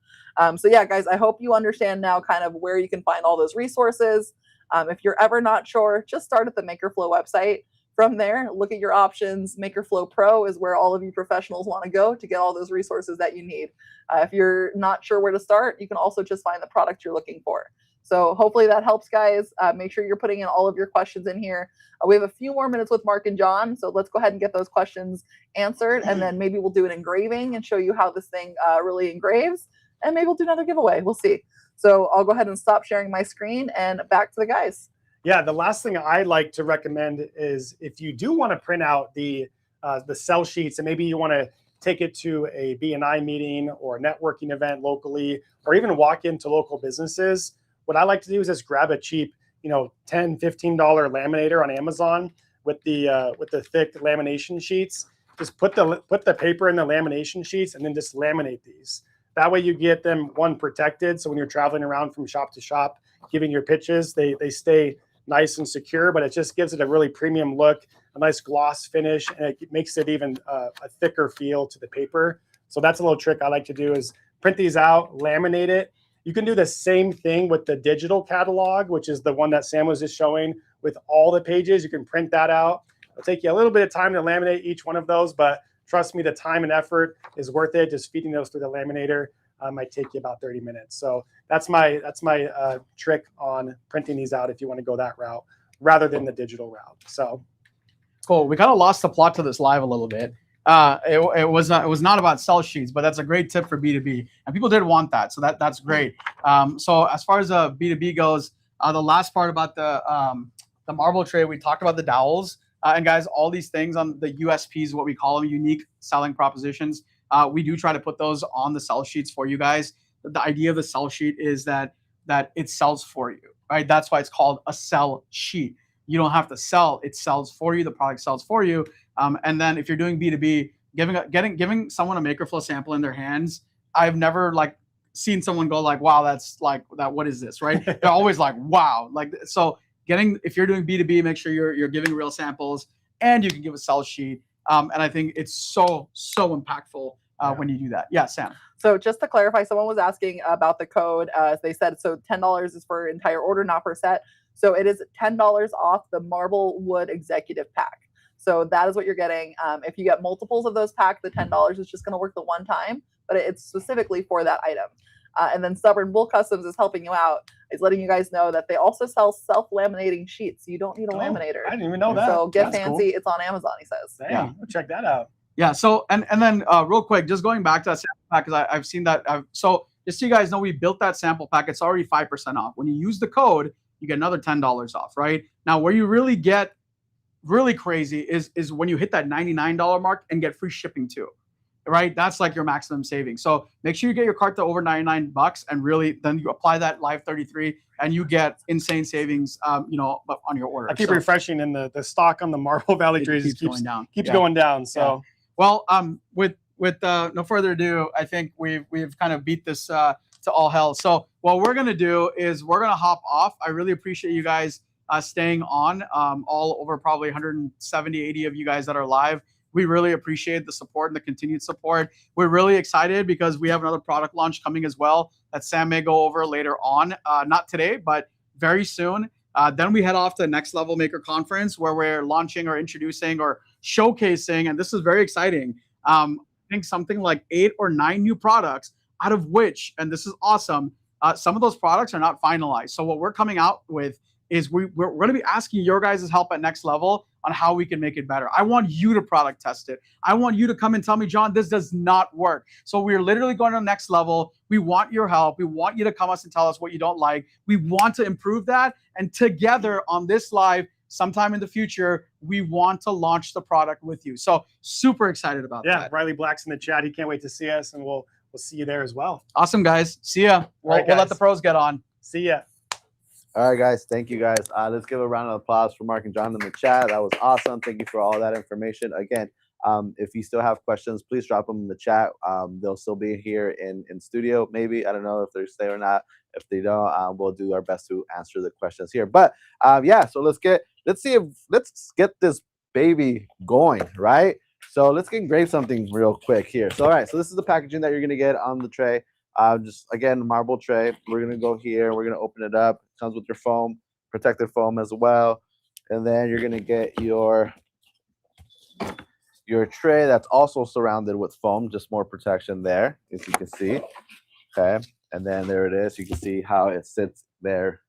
Speaker 2: So yeah, guys, I hope you understand now kind of where you can find all those resources. If you're ever not sure, just start at the MakerFlo website. From there, look at your options. MakerFlo Pro is where all of you professionals want to go to get all those resources that you need. If you're not sure where to start, you can also just find the product you're looking for. So hopefully that helps, guys. Make sure you're putting in all of your questions in here. We have a few more minutes with Marc and John, so let's go ahead and get those questions answered, and then maybe we'll do an engraving and show you how this thing really engraves, and maybe we'll do another giveaway. We'll see. So I'll go ahead and stop sharing my screen and back to the guys.
Speaker 4: Yeah, the last thing I like to recommend is if you do want to print out the sell sheets and maybe you want to take it to a BNI meeting or a networking event locally, or even walk into local businesses, what I like to do is just grab a cheap, $10, $15 laminator on Amazon with the thick lamination sheets. Just put the paper in the lamination sheets and then just laminate these. That way you get them, one, protected. So when you're traveling around from shop to shop, giving your pitches, they stay nice and secure, but it just gives it a really premium look, a nice gloss finish, and it makes it even a thicker feel to the paper. So that's a little trick I like to do, is print these out, laminate it. You can do the same thing with the digital catalog, which is the one that Sam was just showing with all the pages. You can print that out. It'll take you a little bit of time to laminate each one of those, but trust me, the time and effort is worth it. Just feeding those through the laminator might take you about 30 minutes. So that's my trick on printing these out if you want to go that route rather than the digital route. So
Speaker 3: cool. We kind of lost the plot to this live a little bit. It was not about sell sheets, but that's a great tip for B2B, and people did want that, so that's great. So as far as B2B goes, the last part about the Marble Tray, we talked about the dowels. And guys, all these things on the USPs, what we call them, unique selling propositions, we do try to put those on the sell sheets for you guys. The idea of the sell sheet is that it sells for you, right? That's why it's called a sell sheet. You don't have to sell; it sells for you. The product sells for you. And then if you're doing B2B, giving someone a MakerFlo sample in their hands, I've never seen someone go like, "Wow, that's like that. What is this?" Right? They're always like, "Wow!" So. If you're doing B2B, make sure you're giving real samples, and you can give a sell sheet. And I think it's so impactful when you do that. Yeah, Sam.
Speaker 2: So just to clarify, someone was asking about the code. They said, so $10 is for entire order, not per set. So it is $10 off the Marble Wood Executive Pack. So that is what you're getting. If you get multiples of those packs, the $10 is just going to work the one time, but it's specifically for that item. And then Stubborn Bull Customs is helping you out. Is letting you guys know that they also sell self-laminating sheets. So you don't need a laminator.
Speaker 4: I didn't even know that.
Speaker 2: So get
Speaker 4: That's
Speaker 2: fancy.
Speaker 4: cool.
Speaker 2: It's on Amazon, he says.
Speaker 4: Dang,
Speaker 3: Yeah.
Speaker 4: check that out.
Speaker 3: Yeah. So and then real quick, just going back to that sample pack, because I've seen that. So just so you guys know, we built that sample pack. It's already 5% off. When you use the code, you get another $10 off. Right now, where you really get really crazy is when you hit that $99 mark and get free shipping too. Right, that's like your maximum savings. So make sure you get your cart to over $99, and really then you apply that live 33, and you get insane savings. You know, on your order.
Speaker 4: I keep refreshing, and the stock on the Marble Valet Trays keeps going down. Keeps going down. So,
Speaker 3: yeah. Well, with no further ado, I think we've kind of beat this to all hell. So what we're gonna do is we're gonna hop off. I really appreciate you guys staying on. All over probably 170, 80 of you guys that are live. We really appreciate the support and the continued support. We're really excited because we have another product launch coming as well that Sam may go over later on. Not today, but very soon. Then we head off to the Next Level Maker Conference, where we're launching or introducing or showcasing, and this is very exciting. I think something like 8 or 9 new products, out of which, and this is awesome, some of those products are not finalized. So what we're coming out with is we're going to be asking your guys' help at Next Level on how we can make it better. I want you to product test it. I want you to come and tell me, John, this does not work. So we're literally going to the next level. We want your help. We want you to come us and tell us what you don't like. We want to improve that. And together on this live, sometime in the future, we want to launch the product with you. So super excited about that.
Speaker 4: Yeah, Riley Black's in the chat. He can't wait to see us, and we'll see you there as well.
Speaker 3: Awesome, guys. See ya. We'll let the pros get on.
Speaker 4: See ya.
Speaker 1: All right, guys. Thank you, guys. Let's give a round of applause for Marc and John in the chat. That was awesome. Thank you for all that information. Again, if you still have questions, please drop them in the chat. They'll still be here in studio. Maybe, I don't know if they stay or not. If they don't, we'll do our best to answer the questions here. But yeah, so let's get this baby going, right? So let's engrave something real quick here. So all right, so this is the packaging that you're gonna get on the tray. Just again, marble tray. We're gonna go here. We're gonna open it up. It comes with your foam, protective foam as well, and then you're gonna get your tray that's also surrounded with foam, just more protection there, as you can see. Okay, and then there it is. You can see how it sits there,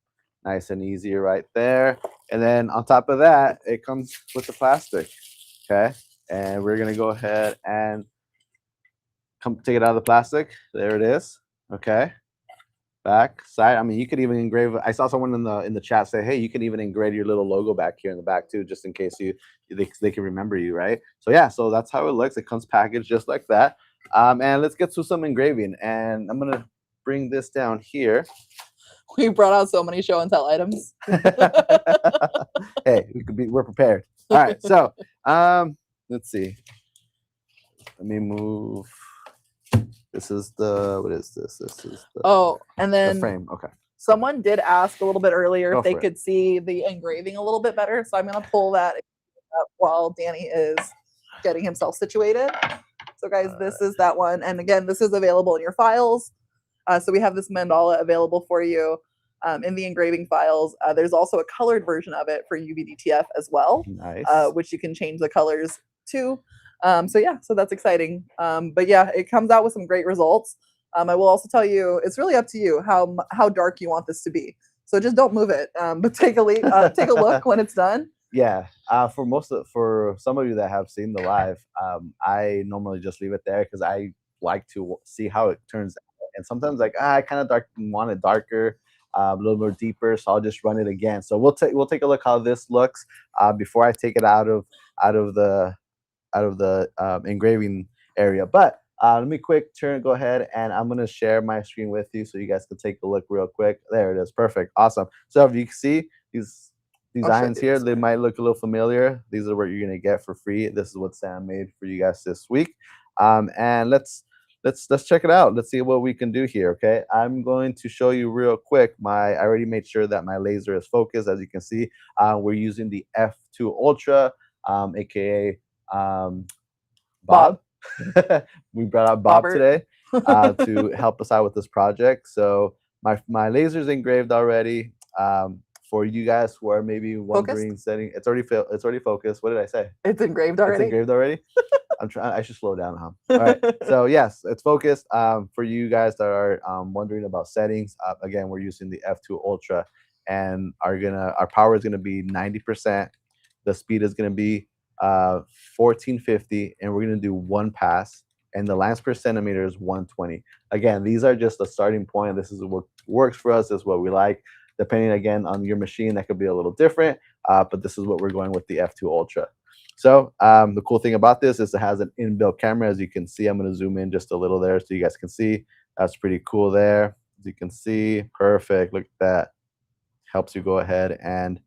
Speaker 1: nice and easy right there. And then on top of that, it comes with the plastic. Okay, and we're gonna go ahead and take it out of the plastic. There it is. Okay. Back side. I mean, you could even engrave. I saw someone in the chat say, "Hey, you can even engrave your little logo back here in the back too, just in case they can remember you, right?" So yeah, so that's how it looks. It comes packaged just like that. And let's get to some engraving. And I'm gonna bring this down here.
Speaker 2: We brought out so many show and tell items.
Speaker 1: Hey, we're prepared. All right. So let's see. Let me move. This is what is this? This is
Speaker 2: and then
Speaker 1: the frame. Okay.
Speaker 2: Someone did ask a little bit earlier if they
Speaker 1: for it.
Speaker 2: could see the engraving a little bit better. So I'm going to pull that up while Danny is getting himself situated. So guys, this is that one. And again, this is available in your files. So we have this mandala available for you in the engraving files. There's also a colored version of it for UV DTF as well,
Speaker 1: Nice.
Speaker 2: which you can change the colors to. So yeah, so that's exciting. But yeah, it comes out with some great results. I will also tell you, it's really up to you how dark you want this to be. So just don't move it, but take a look when it's done.
Speaker 1: Yeah. For some of you that have seen the live, I normally just leave it there because I like to see how it turns out. And sometimes I kind of want it darker, a little more deeper, so I'll just run it again. So we'll take a look how this looks before I take it out of the engraving area. But let me go ahead, and I'm gonna share my screen with you so you guys can take a look real quick. There it is. Perfect. Awesome. So if you can see these designs here, they might look a little familiar. These are what you're gonna get for free. This is what Sam made for you guys this week. And let's check it out. Let's see what we can do here. Okay, I'm going to show you real quick. I already made sure that my laser is focused. As you can see, we're using the F2 Ultra, aka Bob. We brought out Bob today to help us out with this project. So my laser's engraved already. for you guys who are maybe wondering setting, it's already focused. What did I say?
Speaker 2: It's engraved
Speaker 1: It's
Speaker 2: already.
Speaker 1: engraved already. I'm trying. I should slow down, huh? All right. So yes, it's focused. For you guys that are wondering about settings, again, we're using the F2 Ultra, and our power is gonna be 90%. The speed is gonna be 1450, and we're gonna do one pass, and the lines per centimeter is 120. Again, these are just a starting point. This is what works for us. This is what we like. Depending again on your machine, that could be a little different, but this is what we're going with the F2 Ultra. So the cool thing about this is it has an inbuilt camera. As you can see, I'm going to zoom in just a little there so you guys can see. That's pretty cool there. As you can see, perfect. Look at that. Helps you go ahead and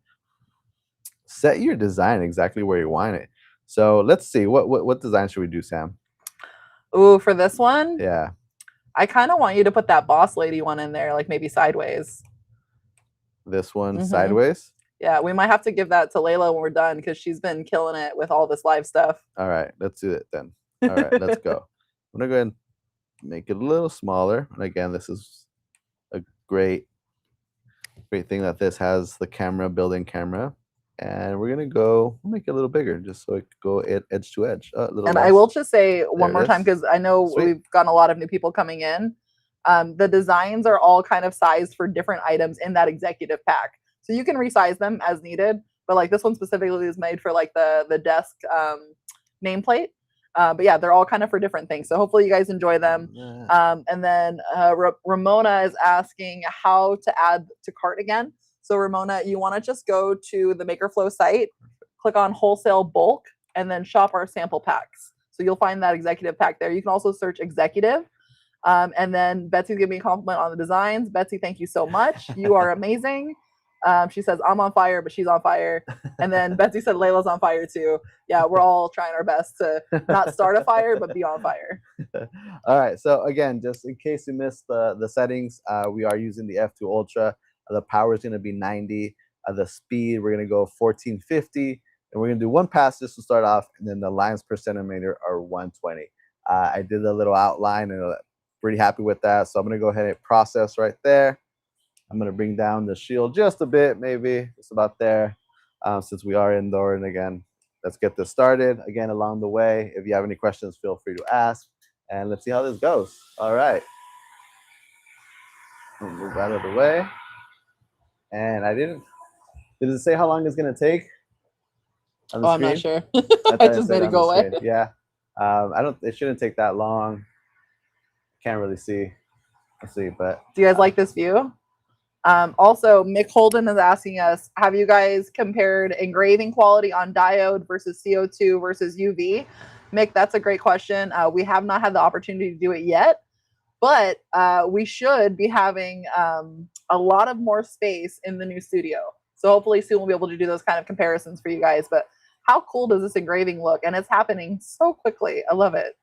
Speaker 1: set your design exactly where you want it. So let's see. What design should we do, Sam?
Speaker 2: Ooh, for this one?
Speaker 1: Yeah.
Speaker 2: I kind of want you to put that boss lady one in there, like maybe sideways.
Speaker 1: This one
Speaker 2: Mhm.
Speaker 1: sideways?
Speaker 2: Yeah, we might have to give that to Layla when we're done because she's been killing it with all this live stuff.
Speaker 1: All right, let's do it then. All right, let's go. I'm gonna go ahead and make it a little smaller. And again, this is a great thing that this has the camera, built-in camera. And we're gonna go make it a little bigger just so it could go edge to edge.
Speaker 2: And I will just say one more time
Speaker 1: is.
Speaker 2: because I know
Speaker 1: Sweet.
Speaker 2: we've gotten a lot of new people coming in. The designs are all kind of sized for different items in that executive pack. So you can resize them as needed, but like this one specifically is made for like the desk nameplate. But yeah, they're all kind of for different things. So hopefully you guys enjoy them. And then Ramona is asking how to add to cart again. So Ramona, you want to just go to the MakerFlo site, click on wholesale bulk, and then shop our sample packs. So you'll find that executive pack there. You can also search executive. And then Betsy's giving me a compliment on the designs. Betsy, thank you so much. You are amazing. She says, I'm on fire, but she's on fire. And then Betsy said, Layla's on fire too. Yeah, we're all trying our best to not start a fire, but be on fire.
Speaker 1: All right. So again, just in case you missed the settings, we are using the F2 Ultra. The power is going to be 90. The speed, we're going to go 1450. And we're going to do one pass just to start off. And then the lines per centimeter are 120. I did a little outline and pretty happy with that. So I'm going to go ahead and process right there. I'm going to bring down the shield just a bit, maybe just about there, since we are indoor. And again, let's get this started. Again, along the way, if you have any questions, feel free to ask. And let's see how this goes. All right. I'll move out of the way. And did it say how long it's going to take? On the
Speaker 2: Oh,
Speaker 1: screen?
Speaker 2: I'm not sure.
Speaker 1: I
Speaker 2: I just made it go away.
Speaker 1: Yeah. It shouldn't take that long. Can't really see. Let's see, but.
Speaker 2: Do you guys like this view? Also, Mick Holden is asking us, have you guys compared engraving quality on diode versus CO2 versus UV? Mick, that's a great question. We have not had the opportunity to do it yet, but we should be having a lot of more space in the new studio. So hopefully soon we'll be able to do those kind of comparisons for you guys. But how cool does this engraving look? And it's happening so quickly. I love it.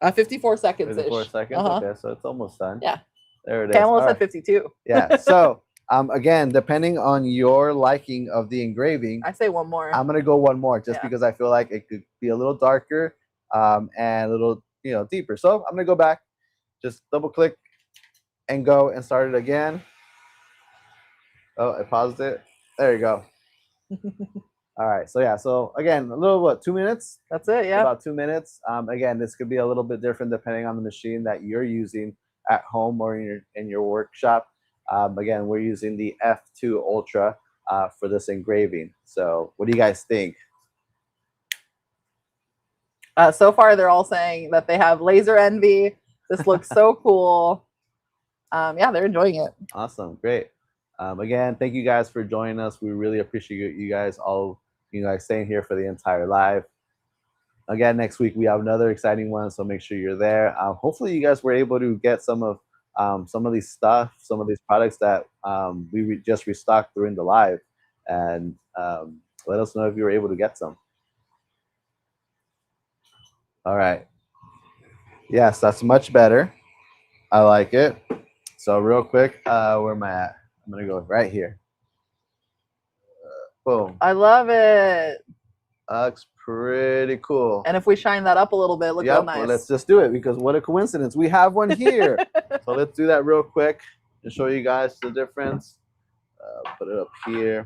Speaker 2: 54 seconds.
Speaker 1: 54 seconds. Okay, so it's almost done.
Speaker 2: Yeah.
Speaker 1: There it is.
Speaker 2: Pamela said 52.
Speaker 1: Yeah. So again, depending on your liking of the engraving,
Speaker 2: I say one more.
Speaker 1: I'm gonna go one more just because I feel like it could be a little darker and a little deeper. So I'm gonna go back, just double click and go and start it again. Oh, I paused it. There you go. All right, so yeah, so again, a little 2 minutes?
Speaker 2: That's it, yeah.
Speaker 1: About 2 minutes. Again, this could be a little bit different depending on the machine that you're using at home or in your workshop. Again, we're using the F2 Ultra for this engraving. So what do you guys think?
Speaker 2: So far, they're all saying that they have laser envy. This looks so cool. Yeah, they're enjoying it.
Speaker 1: Awesome, great. Again, thank you guys for joining us. We really appreciate you guys all staying here for the entire live. Again, next week we have another exciting one, so make sure you're there. Hopefully you guys were able to get some of these products that we just restocked during the live, and let us know if you were able to get some. All right. Yes, that's much better. I like it. So real quick, where am I at? I'm gonna go right here. Boom.
Speaker 2: I love it.
Speaker 1: Looks pretty cool.
Speaker 2: And if we shine that up a little bit, look real nice.
Speaker 1: Well, let's just do it because what a coincidence. We have one here. So let's do that real quick. to show you guys the difference. Put it up here.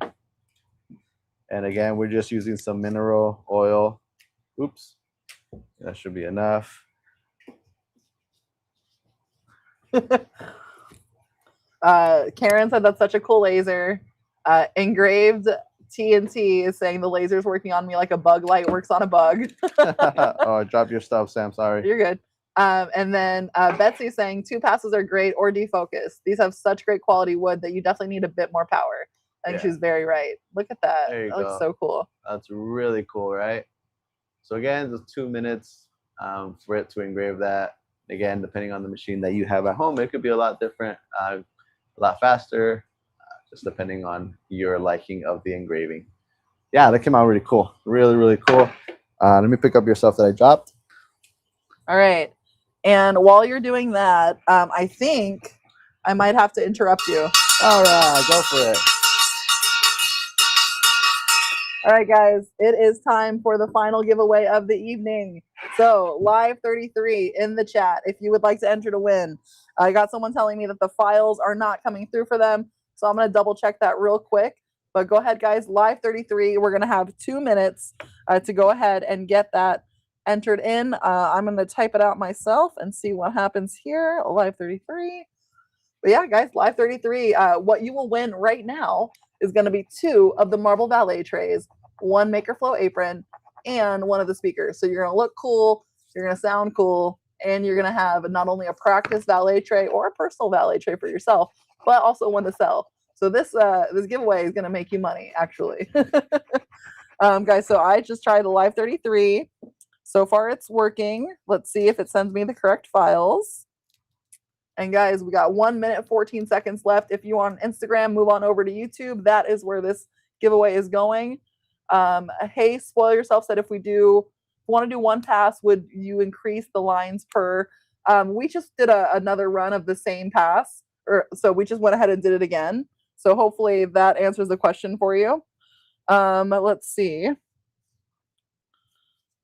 Speaker 1: And again, we're just using some mineral oil. Oops, that should be enough.
Speaker 2: Karen said that's such a cool laser. Engraved TNT is saying the laser's working on me like a bug light works on a bug.
Speaker 1: Oh, drop your stuff, Sam. Sorry.
Speaker 2: You're good. And then Betsy's saying 2 passes are great or defocus. These have such great quality wood that you definitely need a bit more power. I think she's very right. Look at that.
Speaker 1: There you
Speaker 2: That looks
Speaker 1: go.
Speaker 2: so cool.
Speaker 1: That's really cool, right? So again, it's 2 minutes for it to engrave that. Again, depending on the machine that you have at home, it could be a lot different, a lot faster, just depending on your liking of the engraving. Yeah, that came out really cool. Really, really cool. Let me pick up your stuff that I dropped.
Speaker 2: All right. And while you're doing that, I think I might have to interrupt you.
Speaker 1: All right, go for it.
Speaker 2: All right, guys, it is time for the final giveaway of the evening. So, Live 33 in the chat, if you would like to enter to win. I got someone telling me that the files are not coming through for them, so I'm going to double check that real quick. But go ahead, guys, Live 33, we're going to have 2 minutes to go ahead and get that entered in. I'm going to type it out myself and see what happens here. Live 33. But yeah, guys, Live 33, what you will win right now is going to be 2 of the Marble Valet trays, 1 MakerFlo apron, and 1 of the speakers. So you're going to look cool, you're going to sound cool, and you're going to have not only a practice valet tray or a personal valet tray for yourself, but also one to sell. So this giveaway is going to make you money, actually. Guys, so I just tried the Live 33. So far it's working. Let's see if it sends me the correct files. And guys, we got 1 minute, 14 seconds left. If you're on Instagram, move on over to YouTube. That is where this giveaway is going. Hey, Spoil Yourself said if we want to do 1 pass, would you increase the lines per? We just did another run of the same pass, so we just went ahead and did it again. So hopefully that answers the question for you. Let's see.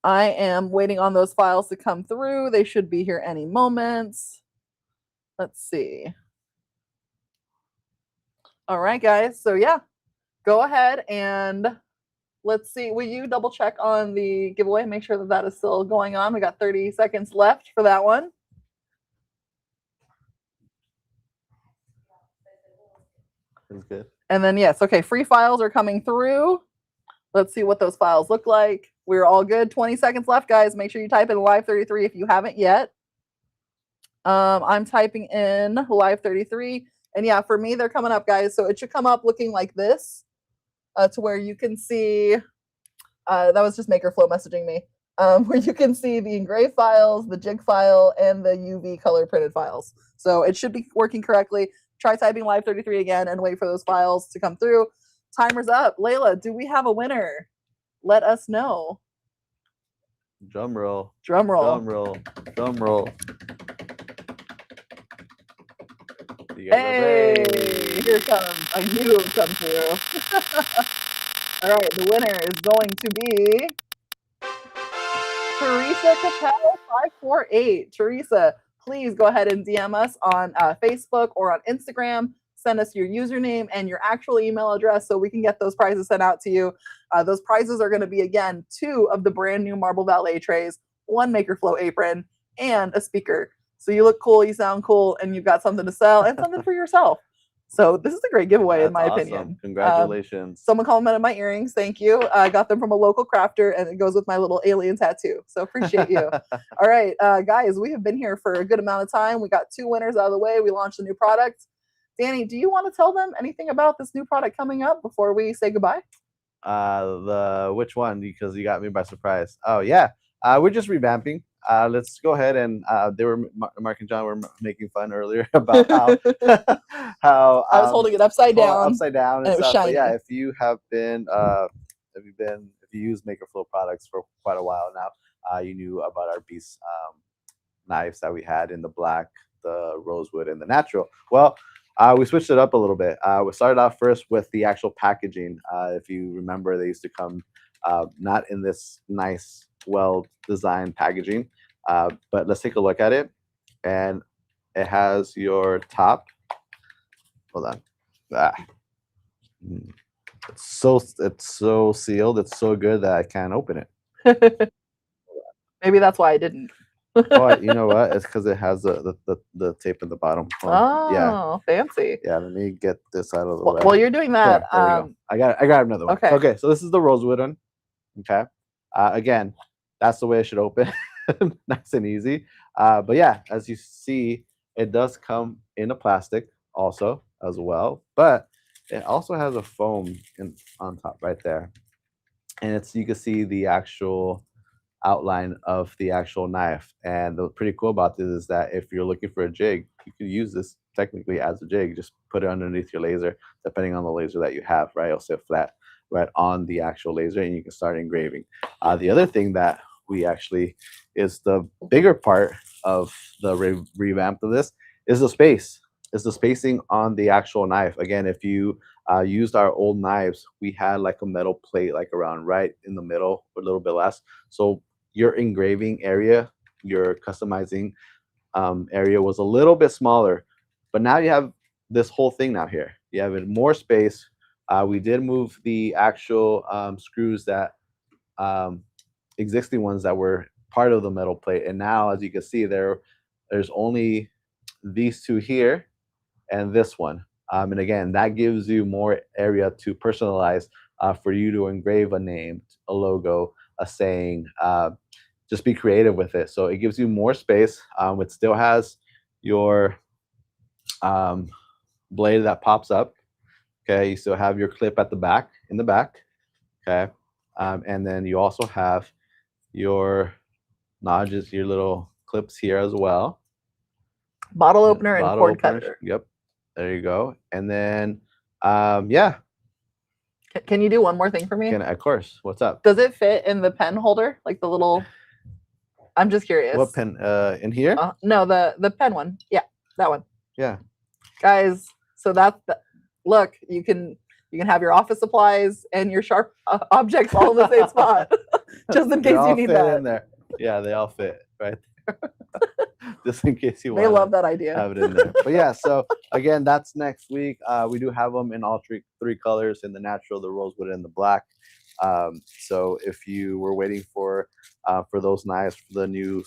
Speaker 2: I am waiting on those files to come through. They should be here any moment. Let's see. All right, guys. So yeah, go ahead and let's see. Will you double check on the giveaway? Make sure that that is still going on. We got 30 seconds left for that one.
Speaker 1: That's good.
Speaker 2: And then yes, okay, free files are coming through. Let's see what those files look like. We're all good. 20 seconds left, guys. Make sure you type in Live 33 if you haven't yet. I'm typing in Live 33. And yeah, for me, they're coming up, guys. So it should come up looking like this to where you can see, that was just MakerFlo messaging me, where you can see the engraved files, the jig file, and the UV color printed files. So it should be working correctly. Try typing Live 33 again and wait for those files to come through. Timer's up. Layla, do we have a winner? Let us know.
Speaker 1: Drum roll.
Speaker 2: Drum roll.
Speaker 1: Drum roll. Drum roll.
Speaker 2: Hey, here it comes. I knew it would come through. All right, the winner is going to be Teresa Capel 548. Teresa, please go ahead and DM us on Facebook or on Instagram. Send us your username and your actual email address so we can get those prizes sent out to you. Those prizes are going to be, again, 2 of the brand new Marble Valet trays, 1 MakerFlo apron, and a speaker. So you look cool, you sound cool, and you've got something to sell and something for yourself. So this is a great giveaway, in my opinion.
Speaker 1: Congratulations.
Speaker 2: Someone complimented my earrings. Thank you. I got them from a local crafter, and it goes with my little alien tattoo. So appreciate you. All right, guys, we have been here for a good amount of time. We got 2 winners out of the way. We launched a new product. Danny, do you want to tell them anything about this new product coming up before we say goodbye?
Speaker 1: Which one? Because you got me by surprise. Oh yeah, we're just revamping. Let's go ahead and Mark and John were making fun earlier about how
Speaker 2: I was holding it upside down.
Speaker 1: Upside down and
Speaker 2: it was
Speaker 1: stuff.
Speaker 2: shiny.
Speaker 1: But yeah, if you have been, if you use MakerFlo products for quite a while now, you knew about our Beast knives that we had in the black, the rosewood, and the natural. Well, we switched it up a little bit. We started off first with the actual packaging. If you remember, they used to come not in this nice, well-designed packaging. But let's take a look at it. And it has your top Hold on. Ah. It's so sealed. It's so good that I can't open it.
Speaker 2: Maybe that's why I didn't.
Speaker 1: Oh, you know what? It's because it has the tape at the bottom. Yeah.
Speaker 2: Oh, fancy.
Speaker 1: Yeah, let me get this out of the way.
Speaker 2: While you're doing that,
Speaker 1: There we go. I got another one.
Speaker 2: Okay.
Speaker 1: Okay, so this is the rosewood one. Okay. Again, that's the way it should open. Nice and easy. But yeah, as you see, it does come in a plastic also as well, but it also has a foam on top right there. And it's, you can see the actual outline of the actual knife. And what's pretty cool about this is that if you're looking for a jig, you can use this technically as a jig. Just put it underneath your laser, depending on the laser that you have, right? It'll sit flat right on the actual laser, and you can start engraving. The other thing that we actually is the bigger part of the revamp of this is the space. Is the spacing on the actual knife. Again, if you used our old knives, we had like a metal plate like around right in the middle, a little bit less. So your engraving area, your customizing area was a little bit smaller, but now you have this whole thing now here. You have more space. We did move the actual screws that existing ones that were part of the metal plate, and now as you can see there's only these two here and this one. And again, that gives you more area to personalize for you to engrave a name, a logo, a saying. Just be creative with it. So it gives you more space. It still has your blade that pops up. Okay, you still have your clip at the back, in the back. Okay, and then you also have your notches, your little clips here as well.
Speaker 2: Bottle opener and cord
Speaker 1: openers.
Speaker 2: cutter.
Speaker 1: Yep, there you go. And then, yeah.
Speaker 2: Can you do one more thing for me?
Speaker 1: Of course. What's up?
Speaker 2: Does it fit in the pen holder, like the little? I'm just curious.
Speaker 1: What pen? In here?
Speaker 2: No, the pen one. Yeah, that one.
Speaker 1: Yeah.
Speaker 2: Guys, so that's look. You can have your office supplies and your sharp objects all in the same spot, just in case you need that.
Speaker 1: In there. Yeah, they all fit right there. Just in case you want.
Speaker 2: They love that idea.
Speaker 1: Have it in there. But yeah, so again, that's next week. We do have them in all three colors, in the natural, the rosewood, and the black. So if you were waiting for those knives, for the new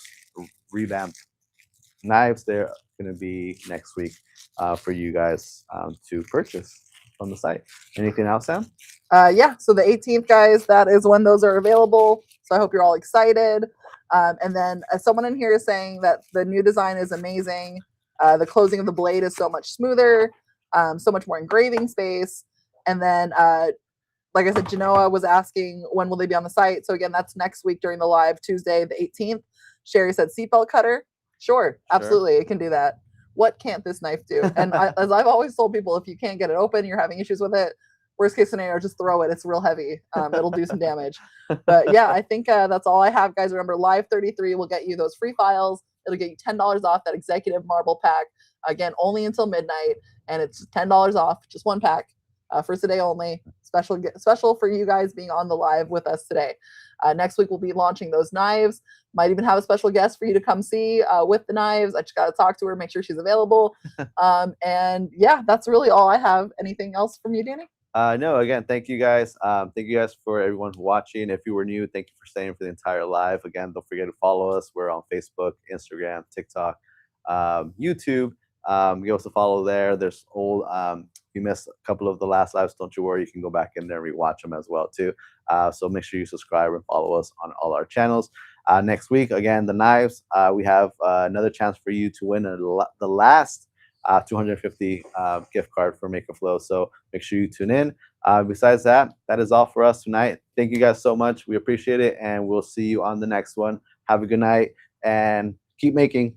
Speaker 1: revamped knives, they're going to be next week for you guys to purchase on the site. Anything else, Sam?
Speaker 2: Yeah, so the 18th, guys, that is when those are available. So I hope you're all excited. And then someone in here is saying that the new design is amazing. The closing of the blade is so much smoother, so much more engraving space. And then, like I said, Genoa was asking when will they be on the site. So again, that's next week during the live, Tuesday, the 18th. Sherry said seatbelt cutter. Sure, absolutely, it can do that. What can't this knife do? And as I've always told people, if you can't get it open, you're having issues with it, worst case scenario, just throw it. It's real heavy. It'll do some damage. But yeah, I think that's all I have, guys. Remember, Live 33 will get you those free files. It'll get you $10 off that executive marble pack. Again, only until midnight. And it's $10 off, just one pack for today only. Special for you guys being on the live with us today. Next week, we'll be launching those knives. Might even have a special guest for you to come see with the knives. I just got to talk to her, make sure she's available. And yeah, that's really all I have. Anything else from you, Danny?
Speaker 1: No, again, thank you guys. Thank you guys for everyone watching. If you were new, thank you for staying for the entire live. Again, don't forget to follow us. We're on Facebook, Instagram, TikTok, YouTube. Give us a follow there. There's old, if you missed a couple of the last lives, don't you worry. You can go back in there and rewatch them as well too. So make sure you subscribe and follow us on all our channels. Next week, again, the knives. We have another chance for you to win the last 250 gift card for MakerFlo. So make sure you tune in. Besides that, that is all for us tonight. Thank you guys so much. We appreciate it, and we'll see you on the next one. Have a good night and keep making.